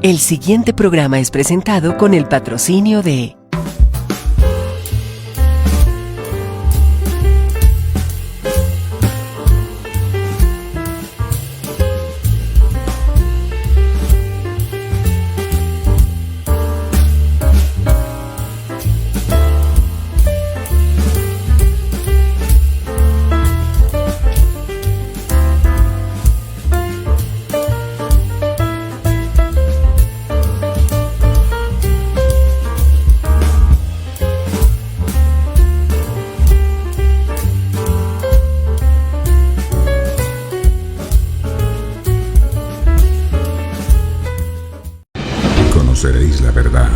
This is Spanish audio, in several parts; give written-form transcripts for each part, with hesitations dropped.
El siguiente programa es presentado con el patrocinio de Conoceréis la verdad,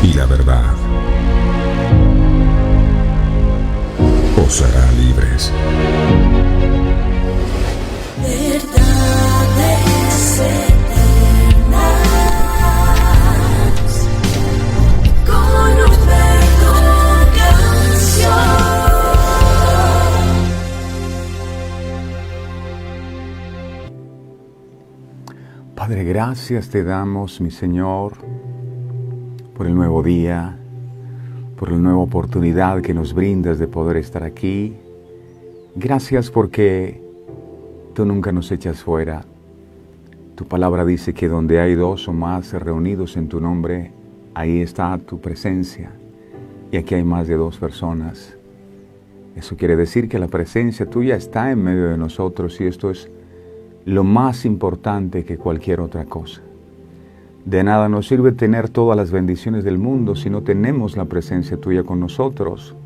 y la verdad os hará libres. Verdades eternas, con Humberto Canción. Padre, gracias te damos, mi Señor, por el nuevo día, por la nueva oportunidad que nos brindas de poder estar aquí. Gracias porque tú nunca nos echas fuera. Tu palabra dice que donde hay dos o más reunidos en tu nombre, ahí está tu presencia. Y aquí hay más de dos personas. Eso quiere decir que la presencia tuya está en medio de nosotros y esto es lo más importante que cualquier otra cosa. De nada nos sirve tener todas las bendiciones del mundo si no tenemos la presencia tuya con nosotros.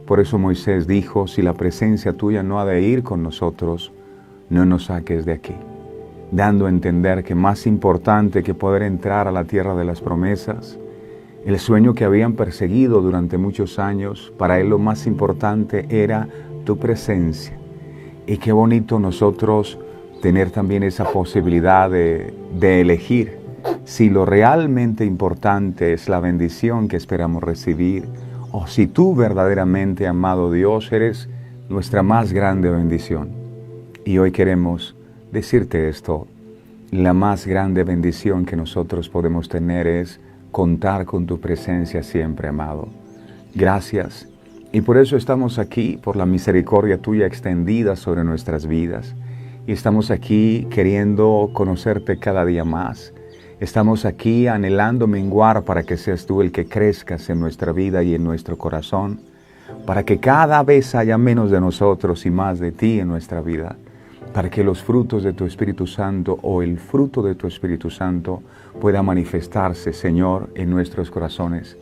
Por eso Moisés dijo, si la presencia tuya no ha de ir con nosotros, no nos saques de aquí. Dando a entender que más importante que poder entrar a la tierra de las promesas, el sueño que habían perseguido durante muchos años, para él lo más importante era tu presencia. Y qué bonito nosotros tener también esa posibilidad de elegir si lo realmente importante es la bendición que esperamos recibir o si tú verdaderamente, amado Dios, eres nuestra más grande bendición. Y hoy queremos decirte esto, la más grande bendición que nosotros podemos tener es contar con tu presencia siempre, amado. Gracias. Y por eso estamos aquí, por la misericordia tuya extendida sobre nuestras vidas. Y estamos aquí queriendo conocerte cada día más. Estamos aquí anhelando menguar para que seas tú el que crezcas en nuestra vida y en nuestro corazón, para que cada vez haya menos de nosotros y más de ti en nuestra vida, para que los frutos de tu Espíritu Santo o el fruto de tu Espíritu Santo pueda manifestarse, Señor, en nuestros corazones,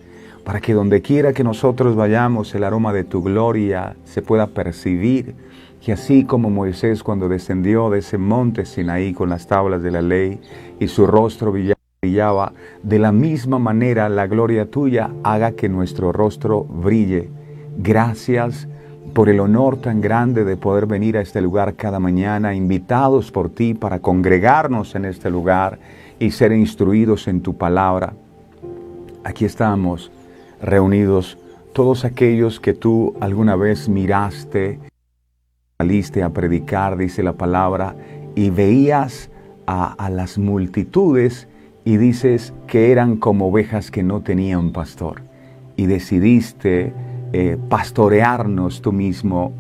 para que donde quiera que nosotros vayamos el aroma de tu gloria se pueda percibir. Y así como Moisés cuando descendió de ese monte Sinaí con las tablas de la ley y su rostro brillaba, de la misma manera la gloria tuya haga que nuestro rostro brille. Gracias por el honor tan grande de poder venir a este lugar cada mañana, invitados por ti para congregarnos en este lugar y ser instruidos en tu palabra. Aquí estamos reunidos todos aquellos que tú alguna vez miraste, saliste a predicar, dice la palabra, y veías a las multitudes y dices que eran como ovejas que no tenían pastor. Y decidiste pastorearnos tú mismo,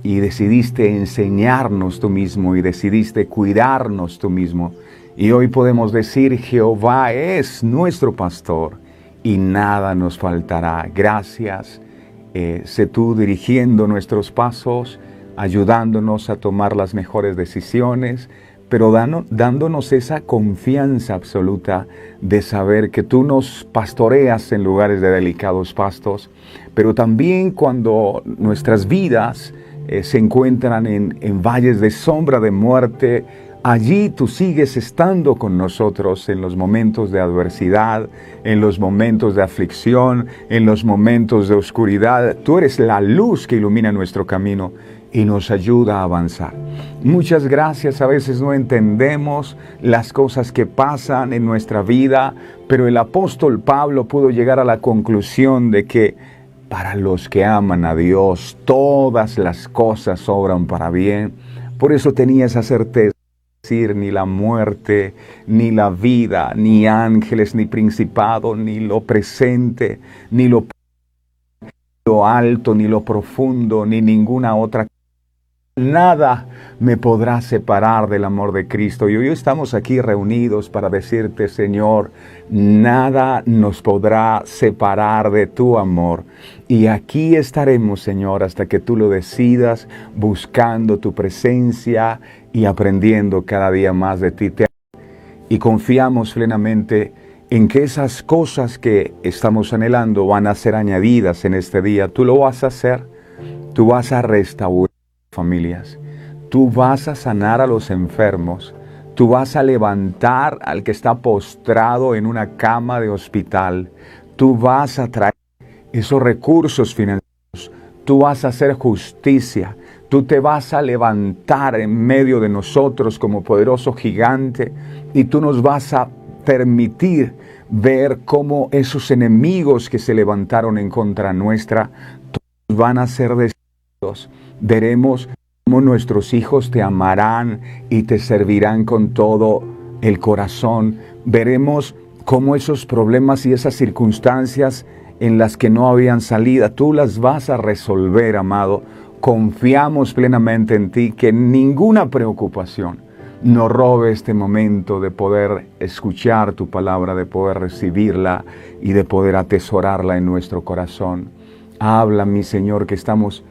y decidiste enseñarnos tú mismo, y decidiste cuidarnos tú mismo. Y hoy podemos decir, Jehová es nuestro pastor, y nada nos faltará. Gracias, sé tú dirigiendo nuestros pasos, ayudándonos a tomar las mejores decisiones, pero dándonos esa confianza absoluta de saber que tú nos pastoreas en lugares de delicados pastos, pero también cuando nuestras vidas se encuentran en valles de sombra de muerte, allí tú sigues estando con nosotros en los momentos de adversidad, en los momentos de aflicción, en los momentos de oscuridad. Tú eres la luz que ilumina nuestro camino y nos ayuda a avanzar. Muchas gracias. A veces no entendemos las cosas que pasan en nuestra vida, pero el apóstol Pablo pudo llegar a la conclusión de que para los que aman a Dios, todas las cosas obran para bien. Por eso tenía esa certeza. decir ni la muerte, ni la vida, ni ángeles, ni principado, ni lo presente, ni lo alto, ni lo profundo, ni ninguna otra cosa. Nada me podrá separar del amor de Cristo. Y hoy estamos aquí reunidos para decirte, Señor, nada nos podrá separar de tu amor. Y aquí estaremos, Señor, hasta que tú lo decidas, buscando tu presencia y aprendiendo cada día más de ti. Y confiamos plenamente en que esas cosas que estamos anhelando van a ser añadidas en este día. Tú lo vas a hacer, tú vas a restaurar familias, tú vas a sanar a los enfermos, tú vas a levantar al que está postrado en una cama de hospital, tú vas a traer esos recursos financieros, tú vas a hacer justicia, tú te vas a levantar en medio de nosotros como poderoso gigante y tú nos vas a permitir ver cómo esos enemigos que se levantaron en contra nuestra todos van a ser destruidos. Veremos cómo nuestros hijos te amarán y te servirán con todo el corazón. Veremos cómo esos problemas y esas circunstancias en las que no habían salida, tú las vas a resolver, amado. Confiamos plenamente en ti, que ninguna preocupación nos robe este momento de poder escuchar tu palabra, de poder recibirla y de poder atesorarla en nuestro corazón. Habla, mi Señor, que estamos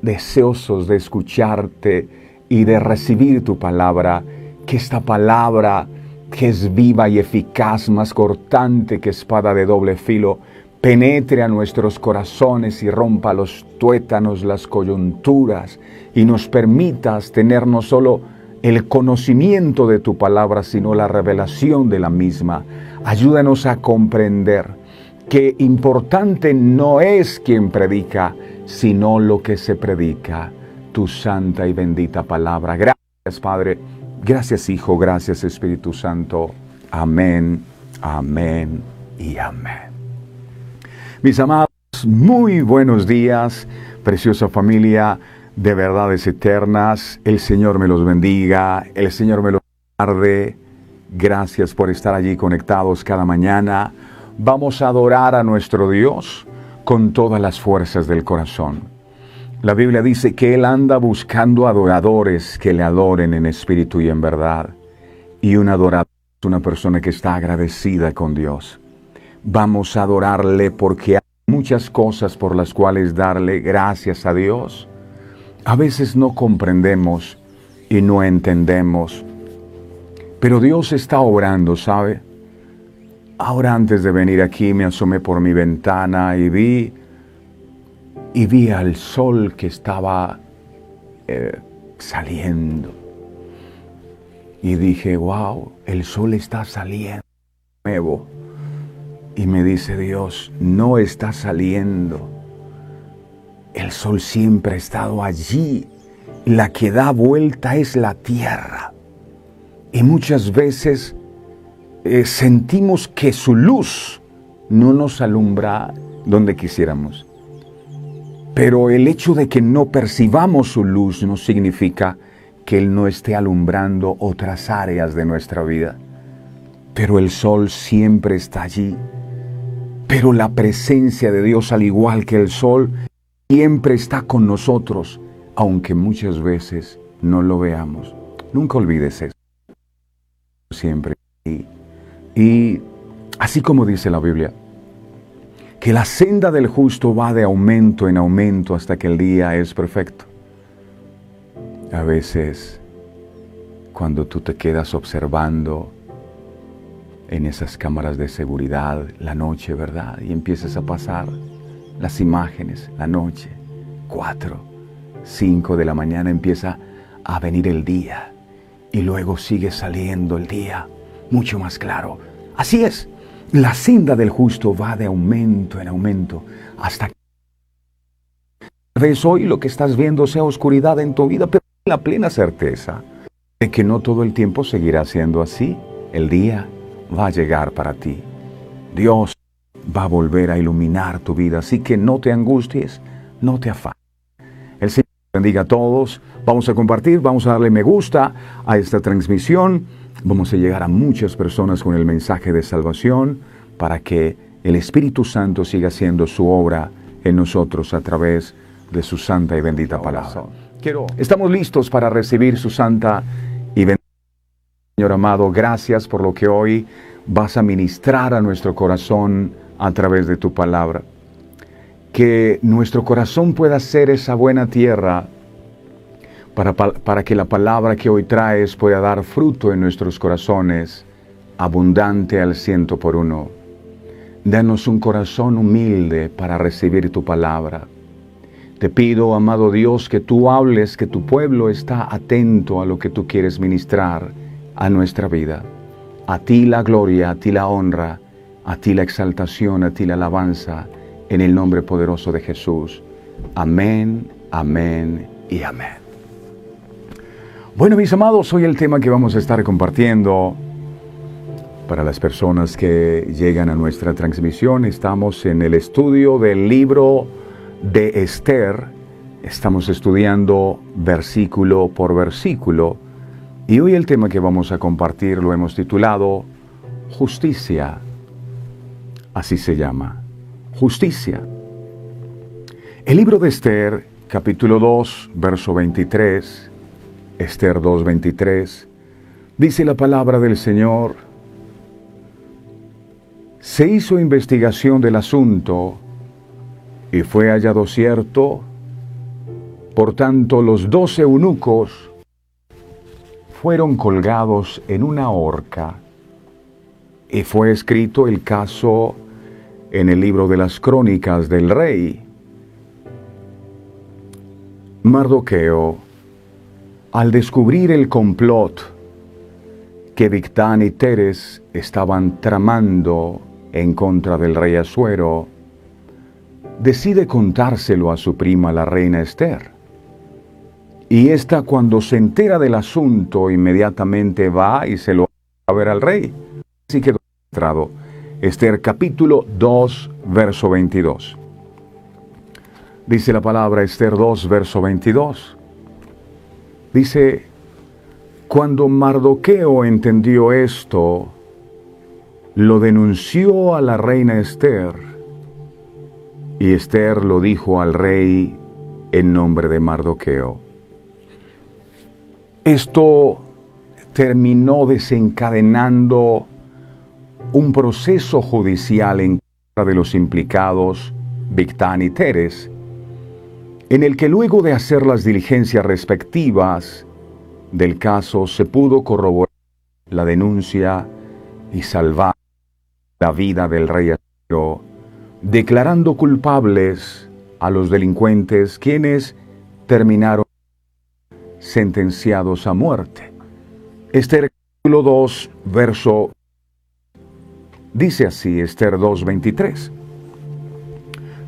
deseosos de escucharte y de recibir tu palabra, que esta palabra que es viva y eficaz, más cortante que espada de doble filo, penetre a nuestros corazones y rompa los tuétanos, las coyunturas, y nos permitas tener no solo el conocimiento de tu palabra, sino la revelación de la misma. Ayúdanos a comprender que importante no es quien predica, sino lo que se predica, tu santa y bendita palabra. Gracias, Padre. Gracias, Hijo. Gracias, Espíritu Santo. Amén, amén y amén. Mis amados, muy buenos días, preciosa familia de verdades eternas. El Señor me los bendiga, el Señor me los guarde. Gracias por estar allí conectados cada mañana. Vamos a adorar a nuestro Dios con todas las fuerzas del corazón. La Biblia dice que Él anda buscando adoradores que le adoren en espíritu y en verdad. Y un adorador es una persona que está agradecida con Dios. Vamos a adorarle porque hay muchas cosas por las cuales darle gracias a Dios. A veces no comprendemos y no entendemos, pero Dios está obrando, ¿sabe? Ahora, antes de venir aquí, me asomé por mi ventana y vi al sol que estaba saliendo. Y dije, wow, el sol está saliendo nuevo. Y me dice Dios, no está saliendo. El sol siempre ha estado allí. La que da vuelta es la tierra. Y muchas veces sentimos que su luz no nos alumbra donde quisiéramos. Pero el hecho de que no percibamos su luz no significa que Él no esté alumbrando otras áreas de nuestra vida. Pero el sol siempre está allí. Pero la presencia de Dios, al igual que el sol, siempre está con nosotros, aunque muchas veces no lo veamos. Nunca olvides eso. Siempre. Y así como dice la Biblia, que la senda del justo va de aumento en aumento hasta que el día es perfecto. A veces, cuando tú te quedas observando en esas cámaras de seguridad la noche, ¿verdad? Y empiezas a pasar las imágenes, la noche, 4, 5 de la mañana empieza a venir el día y luego sigue saliendo el día mucho más claro. Así es, la senda del justo va de aumento en aumento hasta que tal vez hoy lo que estás viendo sea oscuridad en tu vida, pero la plena certeza de que no todo el tiempo seguirá siendo así. El día va a llegar para ti. Dios va a volver a iluminar tu vida, así que no te angusties, no te afanes. El Señor Bendiga a todos. Vamos a compartir, vamos a darle me gusta a esta transmisión. Vamos a llegar a muchas personas con el mensaje de salvación para que el Espíritu Santo siga haciendo su obra en nosotros a través de su santa y bendita palabra. Estamos listos para recibir su santa y bendita. Señor amado, gracias por lo que hoy vas a ministrar a nuestro corazón a través de tu palabra. Que nuestro corazón pueda ser esa buena tierra para que la palabra que hoy traes pueda dar fruto en nuestros corazones, abundante al 100%. Danos un corazón humilde para recibir tu palabra. Te pido, amado Dios, que tú hables, que tu pueblo está atento a lo que tú quieres ministrar a nuestra vida. A ti la gloria, a ti la honra, a ti la exaltación, a ti la alabanza, en el nombre poderoso de Jesús. Amén, amén y amén. Bueno, mis amados, hoy el tema que vamos a estar compartiendo para las personas que llegan a nuestra transmisión, estamos en el estudio del libro de Esther. Estamos estudiando versículo por versículo y hoy el tema que vamos a compartir lo hemos titulado Justicia. Así se llama, Justicia. El libro de Esther, capítulo 2, verso 23, Esther 2:23, dice la palabra del Señor: se hizo investigación del asunto y fue hallado cierto, por tanto los 12 eunucos fueron colgados en una horca y fue escrito el caso en el libro de las crónicas del rey. Mardoqueo, al descubrir el complot que Bigtán y Teres estaban tramando en contra del rey Asuero, decide contárselo a su prima la reina Esther. Y ésta, cuando se entera del asunto, inmediatamente va y se lo va a ver al rey. Así quedó registrado. Esther capítulo 2, verso 22. Dice la palabra Esther 2, verso 22. Dice: cuando Mardoqueo entendió esto, lo denunció a la reina Esther, y Esther lo dijo al rey en nombre de Mardoqueo. Esto terminó desencadenando un proceso judicial en contra de los implicados Bigtán y Teres, en el que luego de hacer las diligencias respectivas del caso se pudo corroborar la denuncia y salvar la vida del rey Asuero, declarando culpables a los delincuentes, quienes terminaron sentenciados a muerte. Esther capítulo 2, verso, dice así, Esther 2:23.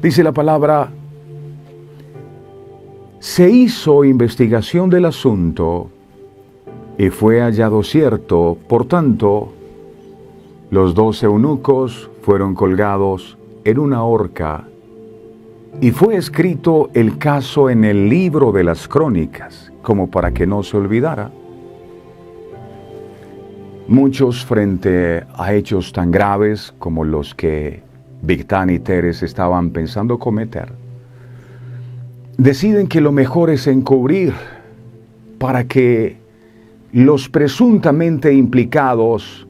Dice la palabra: se hizo investigación del asunto y fue hallado cierto, por tanto, los 12 eunucos fueron colgados en una horca y fue escrito el caso en el libro de las crónicas, como para que no se olvidara. Muchos, frente a hechos tan graves como los que Bigtán y Teres estaban pensando cometer, deciden que lo mejor es encubrir para que los presuntamente implicados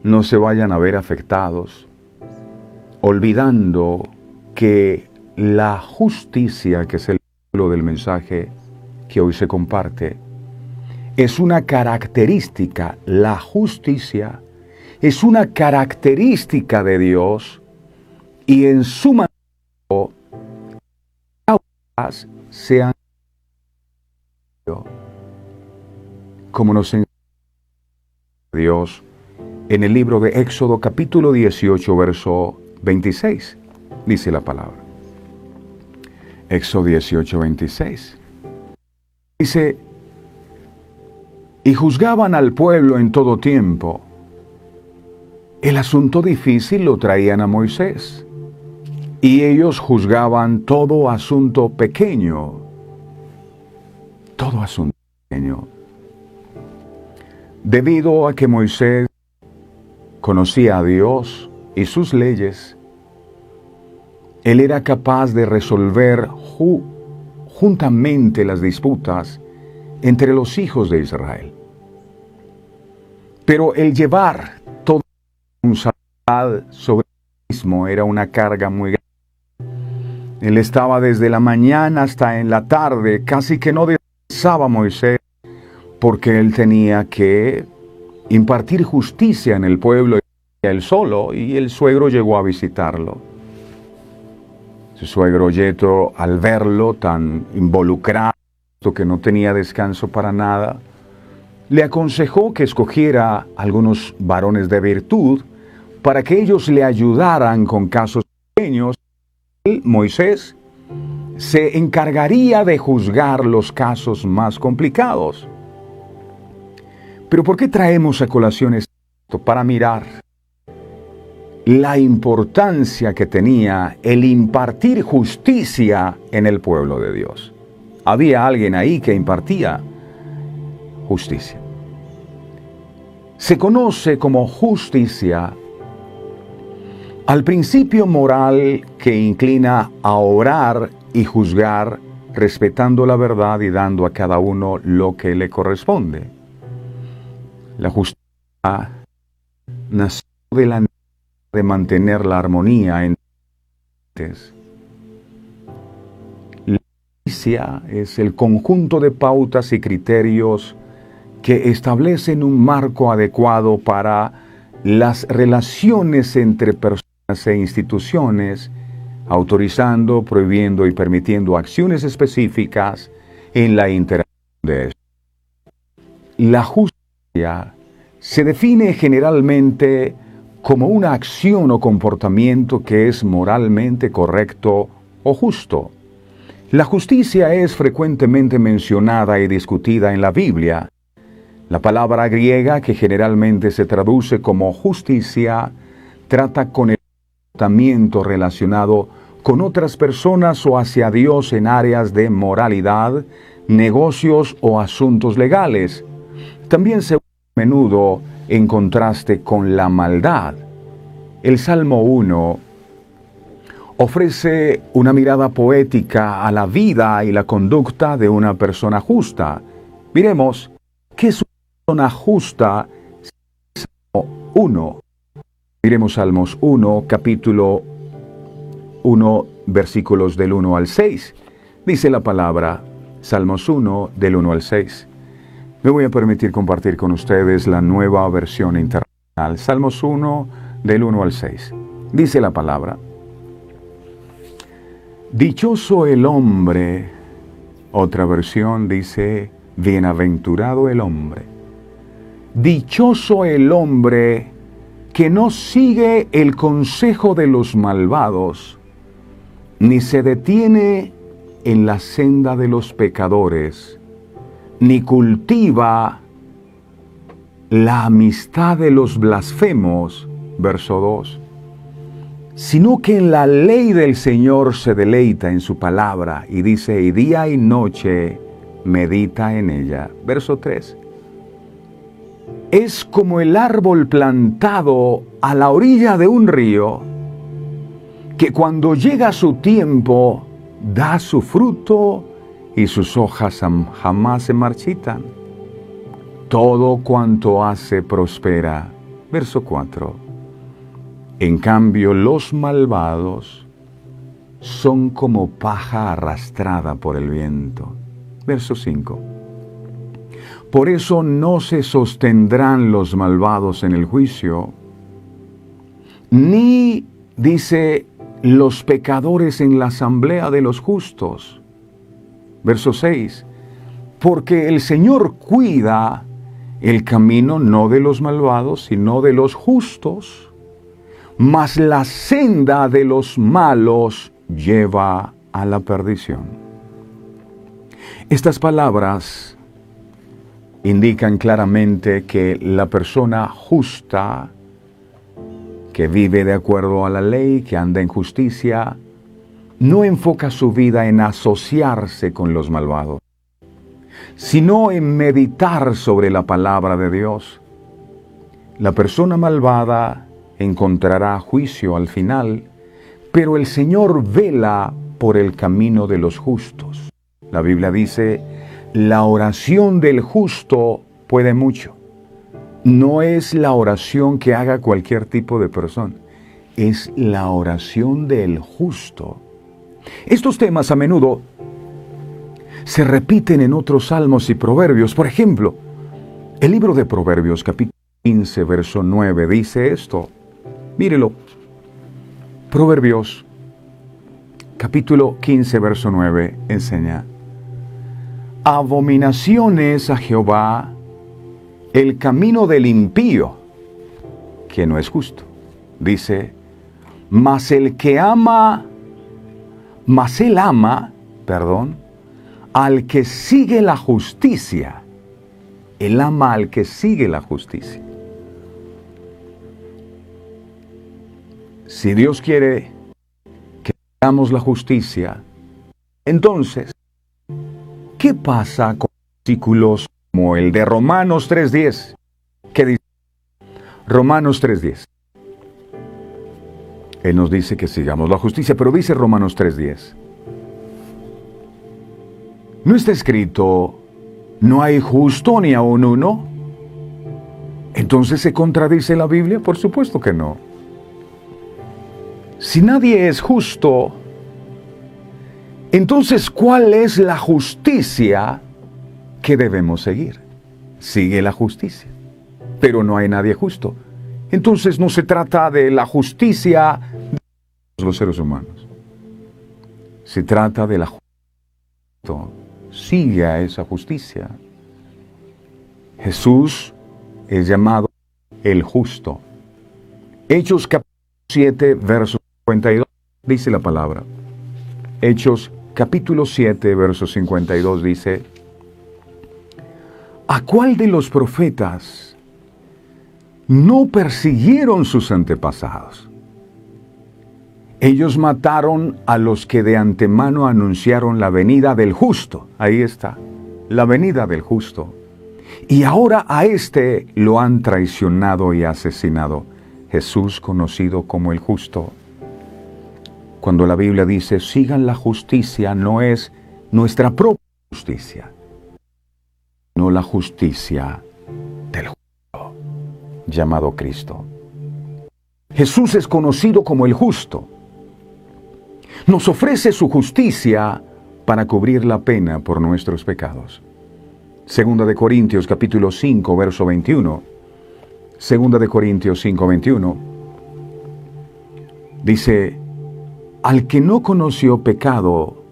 no se vayan a ver afectados, olvidando que la justicia, que es el título del mensaje que hoy se comparte, es una característica, la justicia es una característica de Dios, y en su mandato causas sean como nos enseña Dios en el libro de Éxodo capítulo 18 verso 26. Dice la palabra. Éxodo 18, 26. Dice: y juzgaban al pueblo en todo tiempo. El asunto difícil lo traían a Moisés, y ellos juzgaban todo asunto pequeño. todo asunto pequeño. Debido a que Moisés conocía a Dios y sus leyes, él era capaz de resolver juntamente las disputas entre los hijos de Israel. Pero el llevar toda la responsabilidad sobre él mismo era una carga muy grande. Él estaba desde la mañana hasta en la tarde, casi que no descansaba Moisés, porque él tenía que impartir justicia en el pueblo él solo, y el suegro llegó a visitarlo. Su suegro Yetro, al verlo tan involucrado, que no tenía descanso para nada, le aconsejó que escogiera algunos varones de virtud para que ellos le ayudaran con casos pequeños. Él, Moisés, se encargaría de juzgar los casos más complicados. Pero ¿por qué traemos a colación esto? Para mirar la importancia que tenía el impartir justicia en el pueblo de Dios. Había alguien ahí que impartía justicia. Se conoce como justicia al principio moral que inclina a obrar y juzgar respetando la verdad y dando a cada uno lo que le corresponde. La justicia nació de la necesidad de mantener la armonía entre la justicia es el conjunto de pautas y criterios que establecen un marco adecuado para las relaciones entre personas e instituciones, autorizando, prohibiendo y permitiendo acciones específicas en la interacción de estos. La justicia se define generalmente como una acción o comportamiento que es moralmente correcto o justo. La justicia es frecuentemente mencionada y discutida en la Biblia. La palabra griega, que generalmente se traduce como justicia, trata con el comportamiento relacionado con otras personas o hacia Dios en áreas de moralidad, negocios o asuntos legales. También se usa a menudo en contraste con la maldad. El Salmo 1 ofrece una mirada poética a la vida y la conducta de una persona justa. Miremos qué es una persona justa. Salmo 1. Miremos Salmos 1, capítulo 1, versículos del 1 al 6. Dice la palabra, Salmos 1, del 1 al 6. Me voy a permitir compartir con ustedes la nueva versión internacional. Salmos 1, del 1 al 6. Dice la palabra: dichoso el hombre. Otra versión dice: bienaventurado el hombre. Dichoso el hombre que no sigue el consejo de los malvados, ni se detiene en la senda de los pecadores, ni cultiva la amistad de los blasfemos, verso 2, sino que en la ley del Señor se deleita en su palabra, y dice, y día y noche medita en ella, verso 3. Es como el árbol plantado a la orilla de un río, que cuando llega su tiempo da su fruto y sus hojas jamás se marchitan. Todo cuanto hace prospera. Verso 4. En cambio, los malvados son como paja arrastrada por el viento. Verso 5. Por eso no se sostendrán los malvados en el juicio, ni, dice, los pecadores en la asamblea de los justos. Verso 6. Porque el Señor cuida el camino no de los malvados, sino de los justos, mas la senda de los malos lleva a la perdición. Estas palabras indican claramente que la persona justa, que vive de acuerdo a la ley, que anda en justicia, no enfoca su vida en asociarse con los malvados, sino en meditar sobre la palabra de Dios. La persona malvada encontrará juicio al final, pero el Señor vela por el camino de los justos. La Biblia dice, la oración del justo puede mucho. No es la oración que haga cualquier tipo de persona, es la oración del justo. Estos temas a menudo se repiten en otros salmos y proverbios. Por ejemplo, el libro de Proverbios, capítulo 15, verso 9, dice esto. Mírelo. Proverbios, capítulo 15, verso 9, enseña: abominaciones a Jehová el camino del impío, que no es justo. Dice, mas él ama, al que sigue la justicia. Él ama al que sigue la justicia. Si Dios quiere que hagamos la justicia, entonces, ¿qué pasa con versículos como el de Romanos 3:10? ¿Qué dice? Romanos 3:10. Él nos dice que sigamos la justicia, pero dice Romanos 3:10. ¿No está escrito, no hay justo ni aun uno? ¿Entonces se contradice la Biblia? Por supuesto que no. Si nadie es justo, entonces, ¿cuál es la justicia que debemos seguir? Sigue la justicia, pero no hay nadie justo. Entonces no se trata de la justicia de los seres humanos. Se trata de la justicia. Sigue a esa justicia. Jesús es llamado el justo. Hechos capítulo 7, verso 52, dice la palabra. Hechos capítulo 7, verso 52 dice: ¿a cuál de los profetas no persiguieron sus antepasados? Ellos mataron a los que de antemano anunciaron la venida del justo. Ahí está, la venida del justo. Y ahora a este lo han traicionado y asesinado. Jesús, conocido como el justo. Cuando la Biblia dice, sigan la justicia, no es nuestra propia justicia, no la justicia del justo, llamado Cristo. Jesús es conocido como el justo. Nos ofrece su justicia para cubrir la pena por nuestros pecados. Segunda de Corintios capítulo 5, verso 21. Segunda de Corintios 5, 21. Dice, al que no conoció pecado,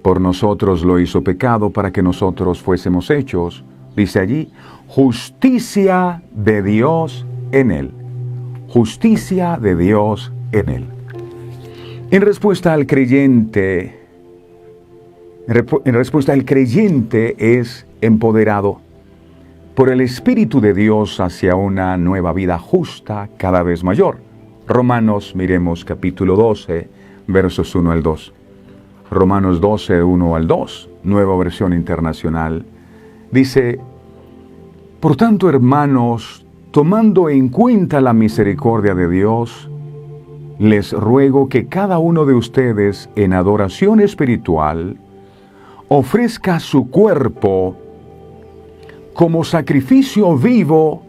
por nosotros lo hizo pecado para que nosotros fuésemos hechos, dice allí, justicia de Dios en él. Justicia de Dios en él. En respuesta al creyente, es empoderado por el Espíritu de Dios hacia una nueva vida justa cada vez mayor. Romanos, miremos capítulo 12, versos 1 al 2. Romanos 12, 1 al 2, nueva versión internacional. Dice, por tanto, hermanos, tomando en cuenta la misericordia de Dios, les ruego que cada uno de ustedes en adoración espiritual ofrezca su cuerpo como sacrificio vivo,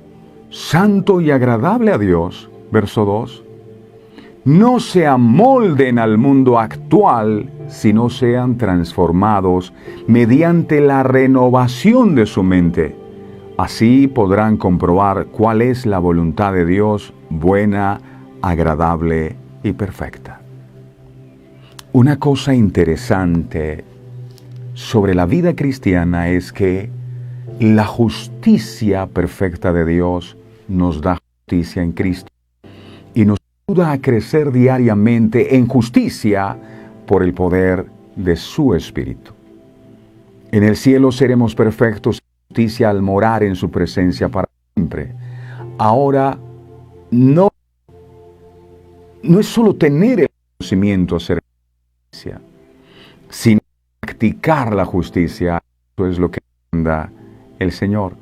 santo y agradable a Dios. Verso 2. No se amolden al mundo actual, sino sean transformados mediante la renovación de su mente. Así podrán comprobar cuál es la voluntad de Dios, buena, agradable y perfecta. Una cosa interesante sobre la vida cristiana es que la justicia perfecta de Dios nos da justicia en Cristo y nos ayuda a crecer diariamente en justicia por el poder de su Espíritu. En el cielo seremos perfectos en justicia al morar en su presencia para siempre. Ahora, no es solo tener el conocimiento acerca de la justicia, sino practicar la justicia. Eso es lo que manda el Señor.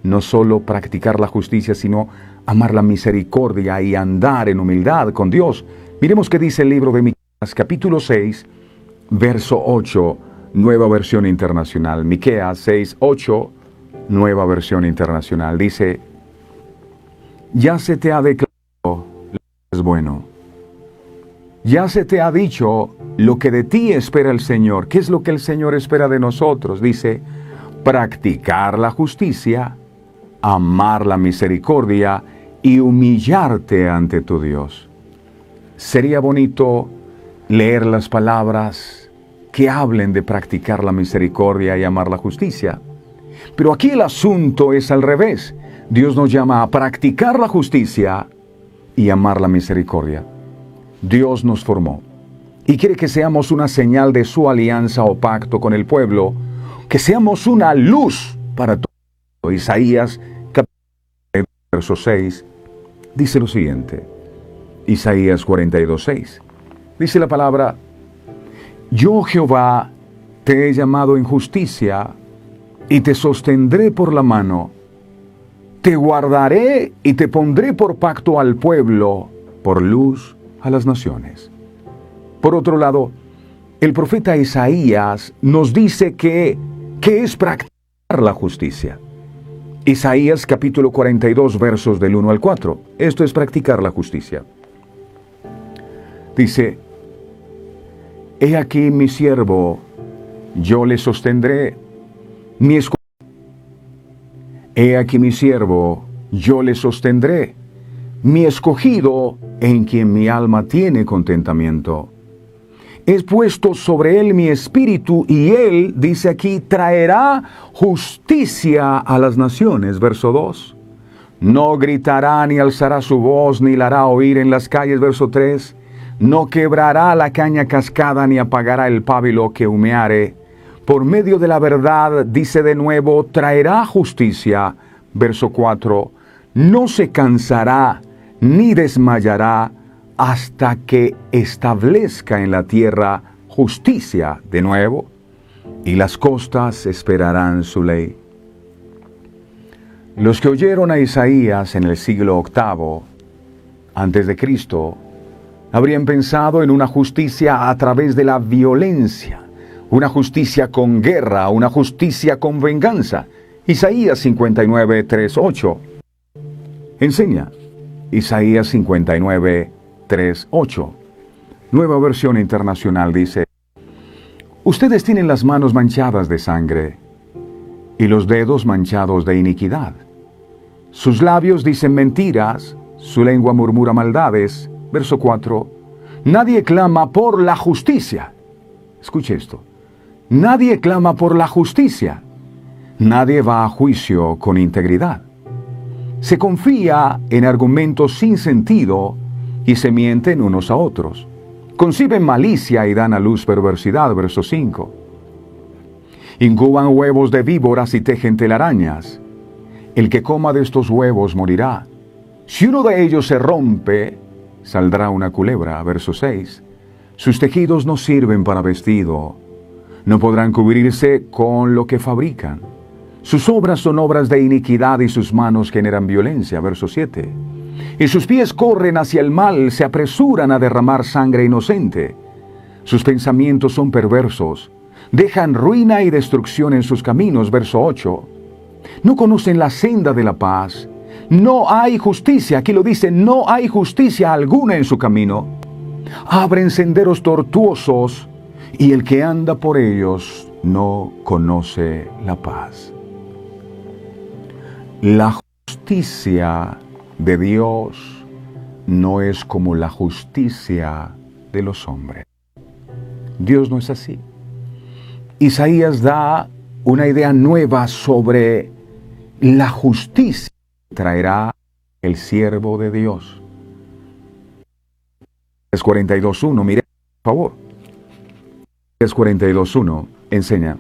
No solo practicar la justicia, sino amar la misericordia y andar en humildad con Dios. Miremos qué dice el libro de Miqueas, capítulo 6, verso 8, Nueva Versión Internacional. Miqueas 6, 8, Nueva Versión Internacional. Dice: ya se te ha declarado lo que es bueno. Ya se te ha dicho lo que de ti espera el Señor. ¿Qué es lo que el Señor espera de nosotros? Dice: practicar la justicia, amar la misericordia y humillarte ante tu Dios. Sería bonito leer las palabras que hablen de practicar la misericordia y amar la justicia. Pero aquí el asunto es al revés. Dios nos llama a practicar la justicia y amar la misericordia. Dios nos formó y quiere que seamos una señal de su alianza o pacto con el pueblo, que seamos una luz para todo. Isaías, capítulo verso 6, dice lo siguiente. Isaías 42, 6. Dice la palabra: yo, Jehová, te he llamado en justicia y te sostendré por la mano. Te guardaré y te pondré por pacto al pueblo, por luz a las naciones. Por otro lado, el profeta Isaías nos dice que es practicar la justicia. Isaías capítulo 42 versos del 1 al 4. Esto es practicar la justicia. Dice: he aquí mi siervo, yo le sostendré, he aquí mi siervo, yo le sostendré, mi escogido, en quien mi alma tiene contentamiento. He puesto sobre él mi espíritu, y él, dice aquí, traerá justicia a las naciones. Verso 2. No gritará ni alzará su voz, ni la hará oír en las calles. Verso 3. No quebrará la caña cascada, ni apagará el pábilo que humeare. Por medio de la verdad, dice de nuevo, traerá justicia. Verso 4. No se cansará, ni desmayará, hasta que establezca en la tierra justicia de nuevo, y las costas esperarán su ley. Los que oyeron a Isaías en el siglo VIII antes de Cristo habrían pensado en una justicia a través de la violencia, una justicia con guerra, una justicia con venganza. Isaías 59, 3, 8 enseña. Isaías 59, 3, 8. Nueva Versión Internacional dice: ustedes tienen las manos manchadas de sangre y los dedos manchados de iniquidad. Sus labios dicen mentiras, su lengua murmura maldades. Verso 4. Nadie clama por la justicia. Escuche esto. Nadie clama por la justicia. Nadie va a juicio con integridad. Se confía en argumentos sin sentido y se mienten unos a otros. Conciben malicia y dan a luz perversidad. Verso 5. Incuban huevos de víboras y tejen telarañas. El que coma de estos huevos morirá. Si uno de ellos se rompe, saldrá una culebra. Verso 6. Sus tejidos no sirven para vestido. No podrán cubrirse con lo que fabrican. Sus obras son obras de iniquidad y sus manos generan violencia. Verso 7. Y sus pies corren hacia el mal, se apresuran a derramar sangre inocente. Sus pensamientos son perversos, dejan ruina y destrucción en sus caminos. Verso 8. No conocen la senda de la paz. No hay justicia, aquí lo dice, no hay justicia alguna en su camino. Abren senderos tortuosos y el que anda por ellos no conoce la paz. La justicia de Dios no es como la justicia de los hombres. Dios no es así. Isaías da una idea nueva sobre la justicia que traerá el siervo de Dios. Es 42.1, mire, por favor. Es 42.1, enseña.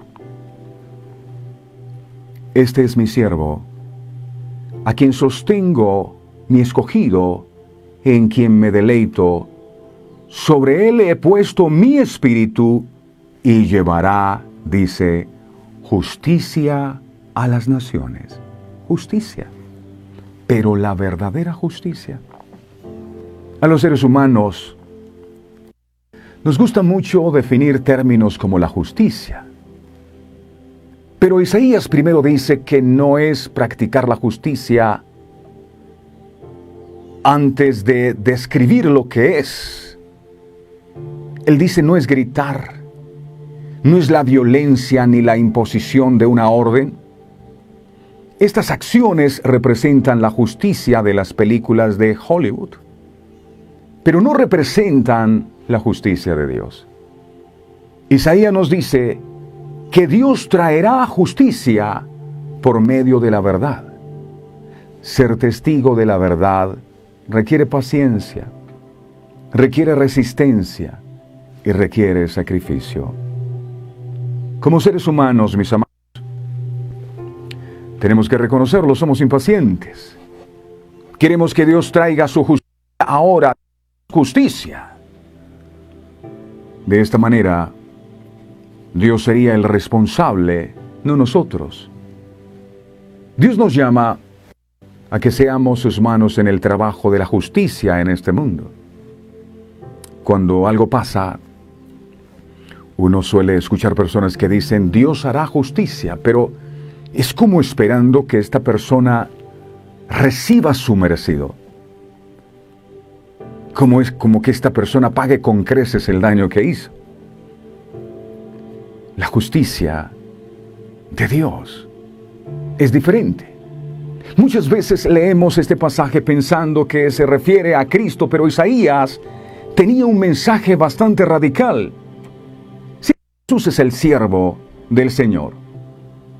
Este es mi siervo, a quien sostengo, mi escogido, en quien me deleito. Sobre él he puesto mi espíritu y llevará, dice, justicia a las naciones. Justicia. Pero la verdadera justicia. A los seres humanos nos gusta mucho definir términos como la justicia. Pero Isaías primero dice que no es practicar la justicia antes de describir lo que es. Él dice no es gritar, no es la violencia ni la imposición de una orden. Estas acciones representan la justicia de las películas de Hollywood, pero no representan la justicia de Dios. Isaías nos dice que Dios traerá justicia por medio de la verdad. Ser testigo de la verdad requiere paciencia, requiere resistencia y requiere sacrificio. Como seres humanos, mis amados, tenemos que reconocerlo, somos impacientes. Queremos que Dios traiga su justicia ahora, justicia. De esta manera, Dios sería el responsable, no nosotros. Dios nos llama a que seamos sus manos en el trabajo de la justicia en este mundo. Cuando algo pasa, uno suele escuchar personas que dicen, Dios hará justicia, pero es como esperando que esta persona reciba su merecido. Como que esta persona pague con creces el daño que hizo. La justicia de Dios es diferente. Muchas veces leemos este pasaje pensando que se refiere a Cristo, pero Isaías tenía un mensaje bastante radical. Sí, Jesús es el siervo del Señor,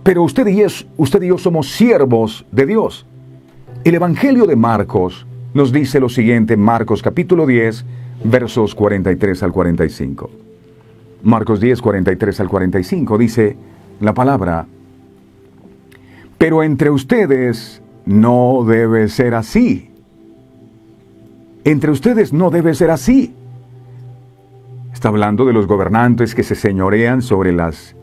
pero usted y yo somos siervos de Dios. El Evangelio de Marcos nos dice lo siguiente, Marcos capítulo 10, versos 43 al 45. Marcos 10, 43 al 45 dice la palabra, pero entre ustedes no debe ser así. Entre ustedes no debe ser así. Está hablando de los gobernantes que se señorean sobre los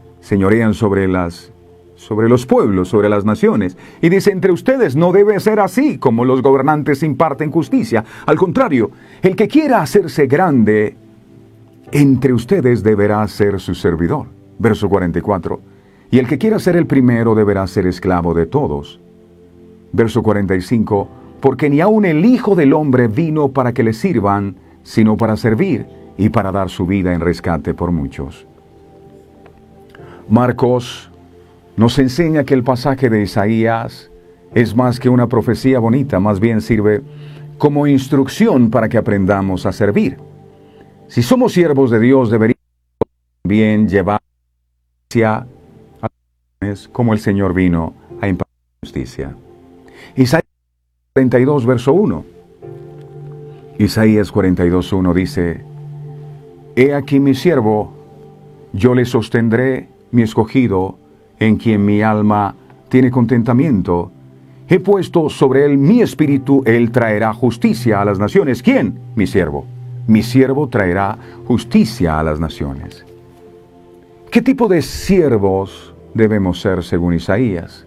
pueblos, sobre las naciones. Y dice, entre ustedes no debe ser así como los gobernantes imparten justicia. Al contrario, el que quiera hacerse grande entre ustedes deberá ser su servidor. Verso 44. Y el que quiera ser el primero deberá ser esclavo de todos. Verso 45. Porque ni aun el Hijo del Hombre vino para que le sirvan, sino para servir y para dar su vida en rescate por muchos. Marcos nos enseña que el pasaje de Isaías es más que una profecía bonita, más bien sirve como instrucción para que aprendamos a servir. Si somos siervos de Dios, deberíamos también llevar justicia a los como el Señor vino a impartir justicia. Isaías 42, verso 1. Isaías 42, 1 dice, He aquí mi siervo, yo le sostendré, mi escogido, en quien mi alma tiene contentamiento. He puesto sobre él mi espíritu, él traerá justicia a las naciones. ¿Quién? Mi siervo. Mi siervo traerá justicia a las naciones. ¿Qué tipo de siervos debemos ser según Isaías?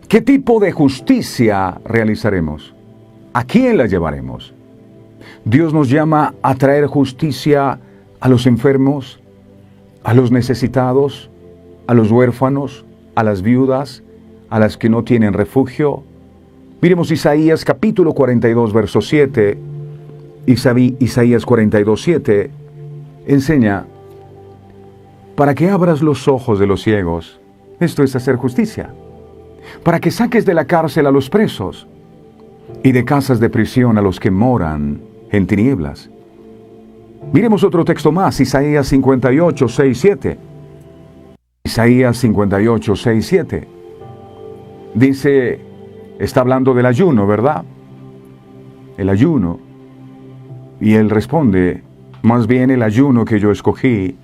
¿Qué tipo de justicia realizaremos? ¿A quién la llevaremos? Dios nos llama a traer justicia a los enfermos, a los necesitados, a los huérfanos, a las viudas, a las que no tienen refugio. Miremos Isaías capítulo 42, verso 7. Isaías 42, 7 enseña, para que abras los ojos de los ciegos, esto es hacer justicia, para que saques de la cárcel a los presos y de casas de prisión a los que moran en tinieblas. Miremos otro texto más, Isaías 58, 6, 7. Isaías 58, 6, 7. Dice, está hablando del ayuno, ¿verdad? El ayuno. Y él responde, más bien el ayuno que yo escogí,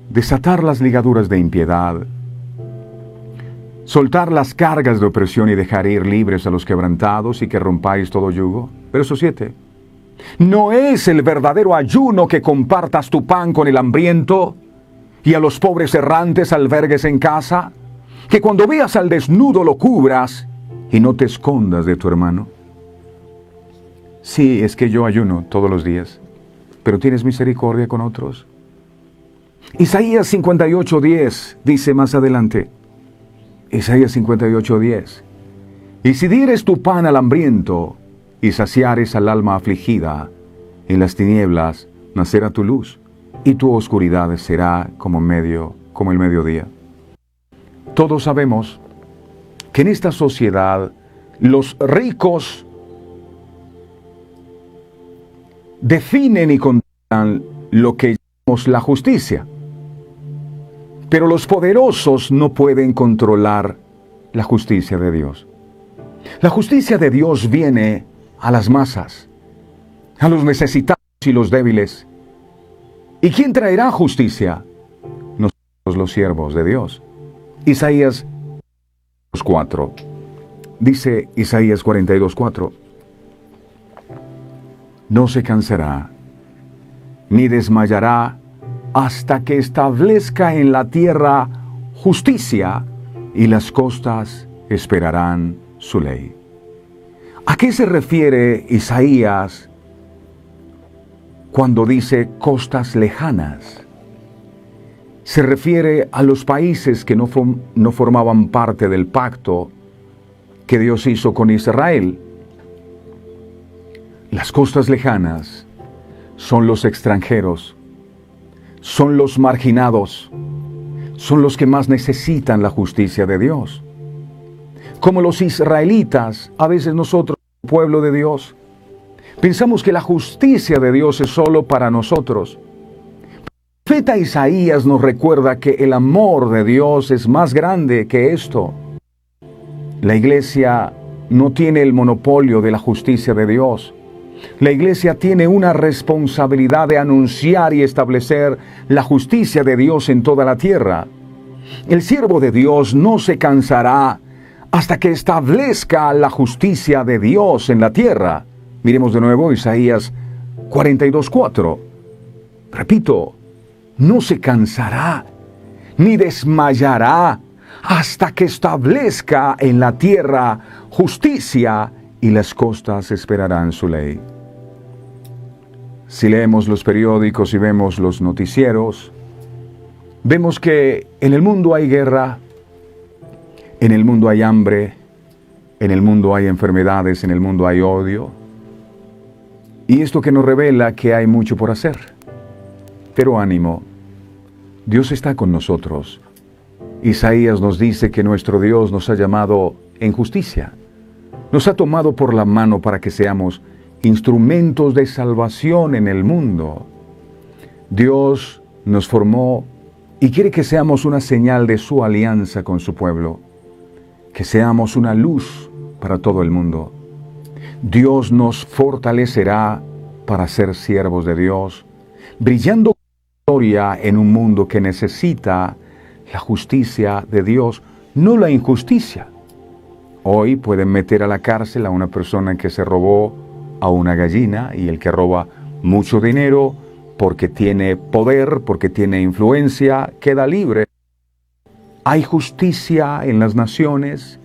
desatar las ligaduras de impiedad, soltar las cargas de opresión y dejar ir libres a los quebrantados y que rompáis todo yugo. Verso 7. No es el verdadero ayuno que compartas tu pan con el hambriento y a los pobres errantes albergues en casa, que cuando veas al desnudo lo cubras y no te escondas de tu hermano. Sí, es que yo ayuno todos los días, pero ¿tienes misericordia con otros? Isaías 58:10 dice más adelante, Isaías 58:10, y si dieres tu pan al hambriento y saciares al alma afligida, en las tinieblas nacerá tu luz, y tu oscuridad será como el mediodía. Todos sabemos que en esta sociedad los ricos definen y controlan lo que llamamos la justicia, pero los poderosos no pueden controlar la justicia de Dios. La justicia de Dios viene a las masas, a los necesitados y los débiles. ¿Y quién traerá justicia? Nosotros, los siervos de Dios. Isaías 4. Dice Isaías 42:4. No se cansará, ni desmayará, hasta que establezca en la tierra justicia, y las costas esperarán su ley. ¿A qué se refiere Isaías cuando dice costas lejanas? Se refiere a los países que no formaban parte del pacto que Dios hizo con Israel. Las costas lejanas son los extranjeros, son los marginados, son los que más necesitan la justicia de Dios. Como los israelitas, a veces nosotros, pueblo de Dios, pensamos que la justicia de Dios es solo para nosotros. El profeta Isaías nos recuerda que el amor de Dios es más grande que esto. La iglesia no tiene el monopolio de la justicia de Dios. La iglesia tiene una responsabilidad de anunciar y establecer la justicia de Dios en toda la tierra. El siervo de Dios no se cansará hasta que establezca la justicia de Dios en la tierra. Miremos de nuevo Isaías 42:4. Repito, no se cansará ni desmayará hasta que establezca en la tierra justicia, y las costas esperarán su ley. Si leemos los periódicos y vemos los noticieros, vemos que en el mundo hay guerra, en el mundo hay hambre, en el mundo hay enfermedades, en el mundo hay odio. Y esto que nos revela que hay mucho por hacer. Pero ánimo, Dios está con nosotros. Isaías nos dice que nuestro Dios nos ha llamado en justicia. Nos ha tomado por la mano para que seamos instrumentos de salvación en el mundo. Dios nos formó y quiere que seamos una señal de su alianza con su pueblo, que seamos una luz para todo el mundo. Dios nos fortalecerá para ser siervos de Dios, brillando con gloria en un mundo que necesita la justicia de Dios, no la injusticia. Hoy pueden meter a la cárcel a una persona que se robó a una gallina, y el que roba mucho dinero porque tiene poder, porque tiene influencia, queda libre. ¿Hay justicia en las naciones?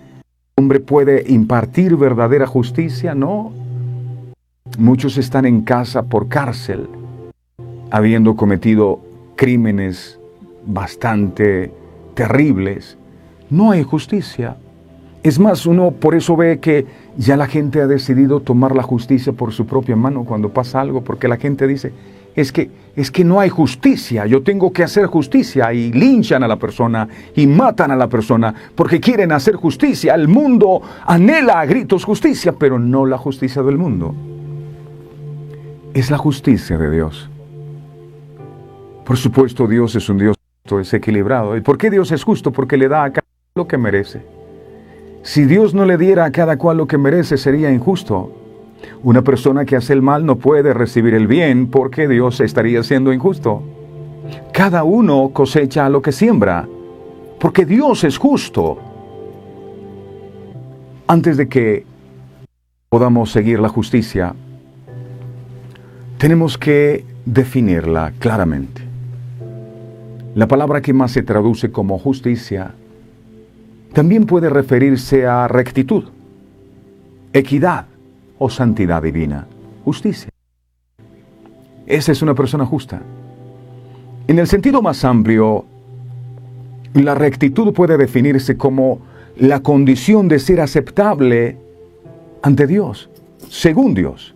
¿El hombre puede impartir verdadera justicia? No. Muchos están en casa por cárcel, habiendo cometido crímenes bastante terribles. No hay justicia. Es más, uno por eso ve que ya la gente ha decidido tomar la justicia por su propia mano cuando pasa algo, porque la gente dice, es que no hay justicia, yo tengo que hacer justicia, y linchan a la persona y matan a la persona porque quieren hacer justicia. El mundo anhela a gritos justicia, pero no la justicia del mundo. Es la justicia de Dios. Por supuesto, Dios es un Dios justo, es equilibrado. ¿Y por qué Dios es justo? Porque le da a cada cual lo que merece. Si Dios no le diera a cada cual lo que merece, sería injusto. Una persona que hace el mal no puede recibir el bien, porque Dios estaría siendo injusto. Cada uno cosecha lo que siembra, porque Dios es justo. Antes de que podamos seguir la justicia, tenemos que definirla claramente. la palabra que más se traduce como justicia, también puede referirse a rectitud, equidad o santidad divina, justicia. Esa es una persona justa. En el sentido más amplio, la rectitud puede definirse como la condición de ser aceptable ante Dios, según Dios.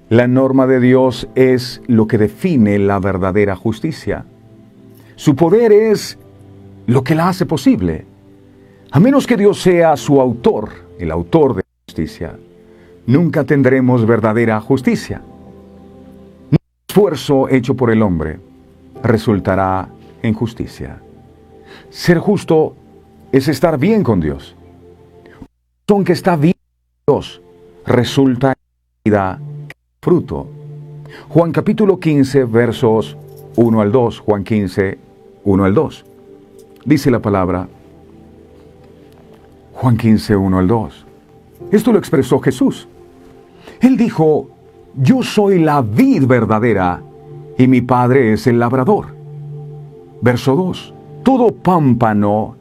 La norma de Dios es lo que define la verdadera justicia. Su poder es lo que la hace posible. A menos que Dios sea su autor, el autor de la justicia, nunca tendremos verdadera justicia. Ningún esfuerzo hecho por el hombre resultará en justicia. Ser justo es estar bien con Dios. Un corazón que está bien con Dios resulta en vida, fruto. Juan capítulo 15, versos 1 al 2. Juan 15, 1 al 2. Dice la palabra, Juan 15, 1 al 2. Esto lo expresó Jesús. Él dijo, yo soy la vid verdadera y mi Padre es el labrador. Verso 2. Todo pámpano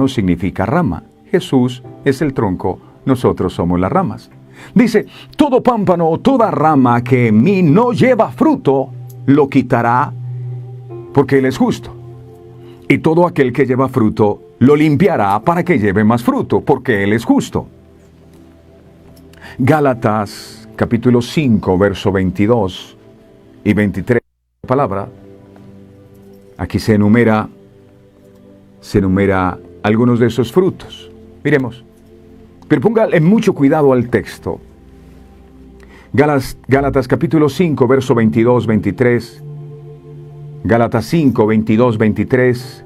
significa rama. Jesús es el tronco, nosotros somos las ramas. Dice, todo pámpano o toda rama que en mí no lleva fruto, lo quitará, porque Él es justo. Y todo aquel que lleva fruto, lo limpiará para que lleve más fruto, porque Él es justo. Gálatas, capítulo 5, verso 22 y 23, palabra. Aquí se enumera algunos de esos frutos. Miremos. Pero póngale mucho cuidado al texto. Gálatas capítulo 5, verso 22, 23. Gálatas 5, 22, 23.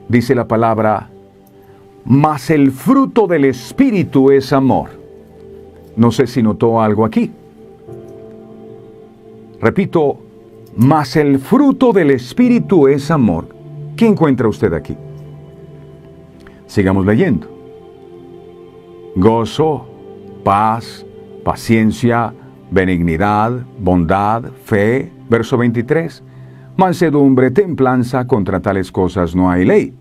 Dice la palabra, mas el fruto del Espíritu es amor. No sé si notó algo aquí. Repito, mas el fruto del Espíritu es amor. ¿Qué encuentra usted aquí? Sigamos leyendo. Gozo, paz, paciencia, benignidad, bondad, fe. Verso 23. Mansedumbre, templanza, contra tales cosas no hay ley.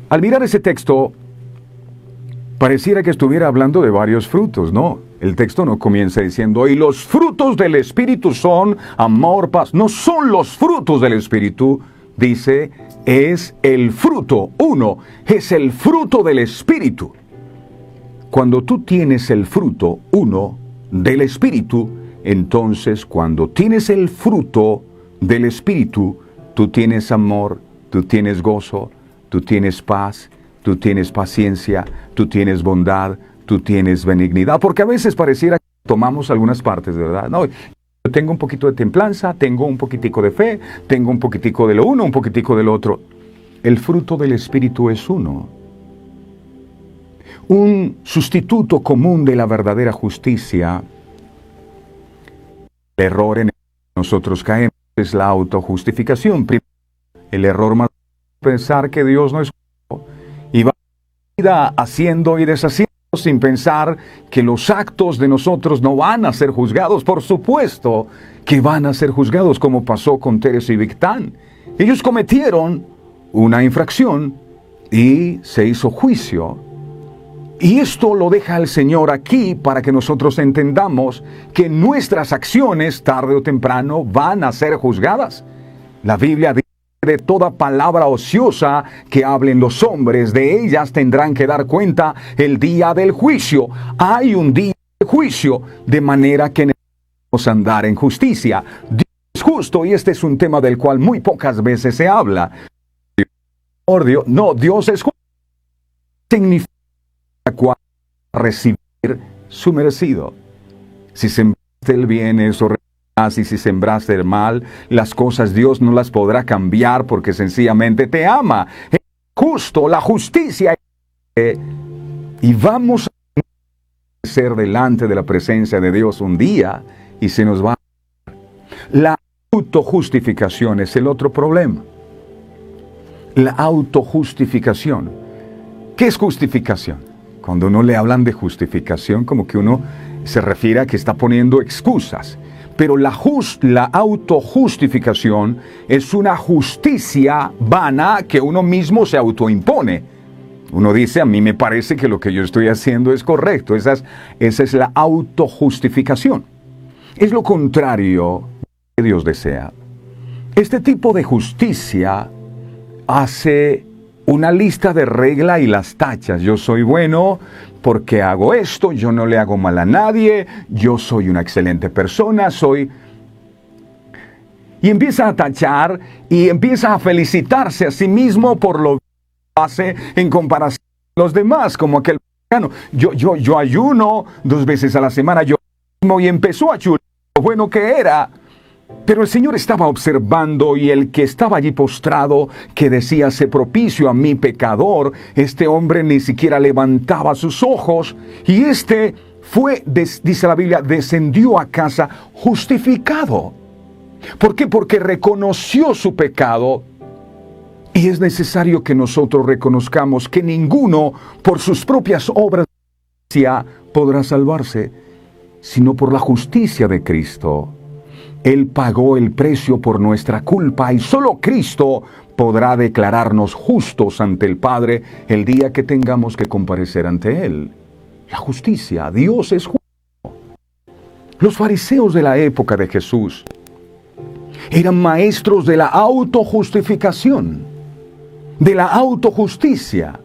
Al mirar ese texto, pareciera que estuviera hablando de varios frutos, ¿no? El texto no comienza diciendo, y los frutos del Espíritu son amor, paz. No son los frutos del Espíritu, dice, es el fruto. Uno, es el fruto del Espíritu. Cuando tú tienes el fruto, uno, del Espíritu, entonces cuando tienes el fruto del Espíritu, tú tienes amor, tú tienes gozo, tú tienes paz, tú tienes paciencia, tú tienes bondad, tú tienes benignidad, porque a veces pareciera que tomamos algunas partes, ¿verdad? No, yo tengo un poquito de templanza, tengo un poquitico de fe, tengo un poquitico de lo uno, un poquitico del otro. El fruto del Espíritu es uno. Un sustituto común de la verdadera justicia, el error en el que nosotros caemos es la autojustificación. El error más es pensar que Dios no es justo y va a la vida haciendo y deshaciendo sin pensar que los actos de nosotros no van a ser juzgados. Por supuesto que van a ser juzgados, como pasó con Teres y Victán. Ellos cometieron una infracción y se hizo juicio. Y esto lo deja el Señor aquí para que nosotros entendamos que nuestras acciones, tarde o temprano, van a ser juzgadas. La Biblia dice, de toda palabra ociosa que hablen los hombres, de ellas tendrán que dar cuenta el día del juicio. Hay un día de juicio, de manera que necesitamos andar en justicia. Dios es justo y este es un tema del cual muy pocas veces se habla. Dios es justo. Significa cual recibir su merecido. Si sembraste el bien, eso recibirás, y si sembraste el mal, las cosas Dios no las podrá cambiar porque sencillamente te ama. Es justo, la justicia. Y vamos a ser delante de la presencia de Dios un día y se nos va a... La autojustificación es el otro problema. La autojustificación. ¿Qué es justificación? Cuando uno le hablan de justificación, como que uno se refiere a que está poniendo excusas. Pero la autojustificación es una justicia vana que uno mismo se autoimpone. Uno dice, a mí me parece que lo que yo estoy haciendo es correcto. Esa es la autojustificación. Es lo contrario que Dios desea. Este tipo de justicia hace una lista de reglas y las tachas. Yo soy bueno porque hago esto, yo no le hago mal a nadie, yo soy una excelente persona, Y empieza a tachar y empieza a felicitarse a sí mismo por lo que hace en comparación con los demás, como aquel mexicano. Yo ayuno 2 veces a la semana, y empezó a chular lo bueno que era. Pero el Señor estaba observando, y el que estaba allí postrado, que decía, sé propicio a mi pecador, este hombre ni siquiera levantaba sus ojos, y dice la Biblia, descendió a casa justificado. ¿Por qué? Porque reconoció su pecado, y es necesario que nosotros reconozcamos que ninguno por sus propias obras podrá salvarse, sino por la justicia de Cristo. Él pagó el precio por nuestra culpa, y solo Cristo podrá declararnos justos ante el Padre el día que tengamos que comparecer ante Él. La justicia, Dios es justo. Los fariseos de la época de Jesús eran maestros de la autojustificación, de la autojusticia.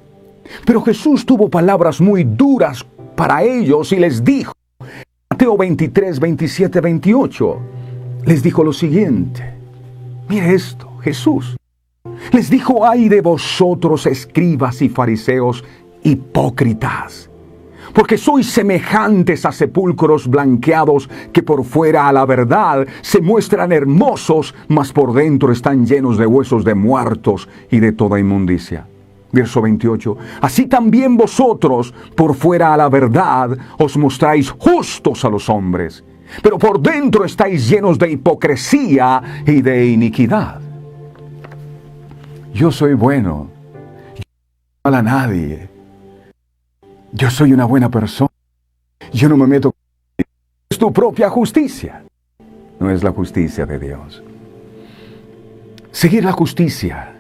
Pero Jesús tuvo palabras muy duras para ellos y les dijo, Mateo 23, 27, 28, les dijo lo siguiente. Mire esto, Jesús les dijo, ay de vosotros, escribas y fariseos, hipócritas, porque sois semejantes a sepulcros blanqueados, que por fuera a la verdad se muestran hermosos, mas por dentro están llenos de huesos de muertos y de toda inmundicia. Verso 28, así también vosotros por fuera a la verdad os mostráis justos a los hombres, pero por dentro estáis llenos de hipocresía y de iniquidad. Yo soy bueno, yo no hago mal a nadie, yo soy una buena persona, yo no me meto con... Es tu propia justicia, no es la justicia de Dios. Seguir la justicia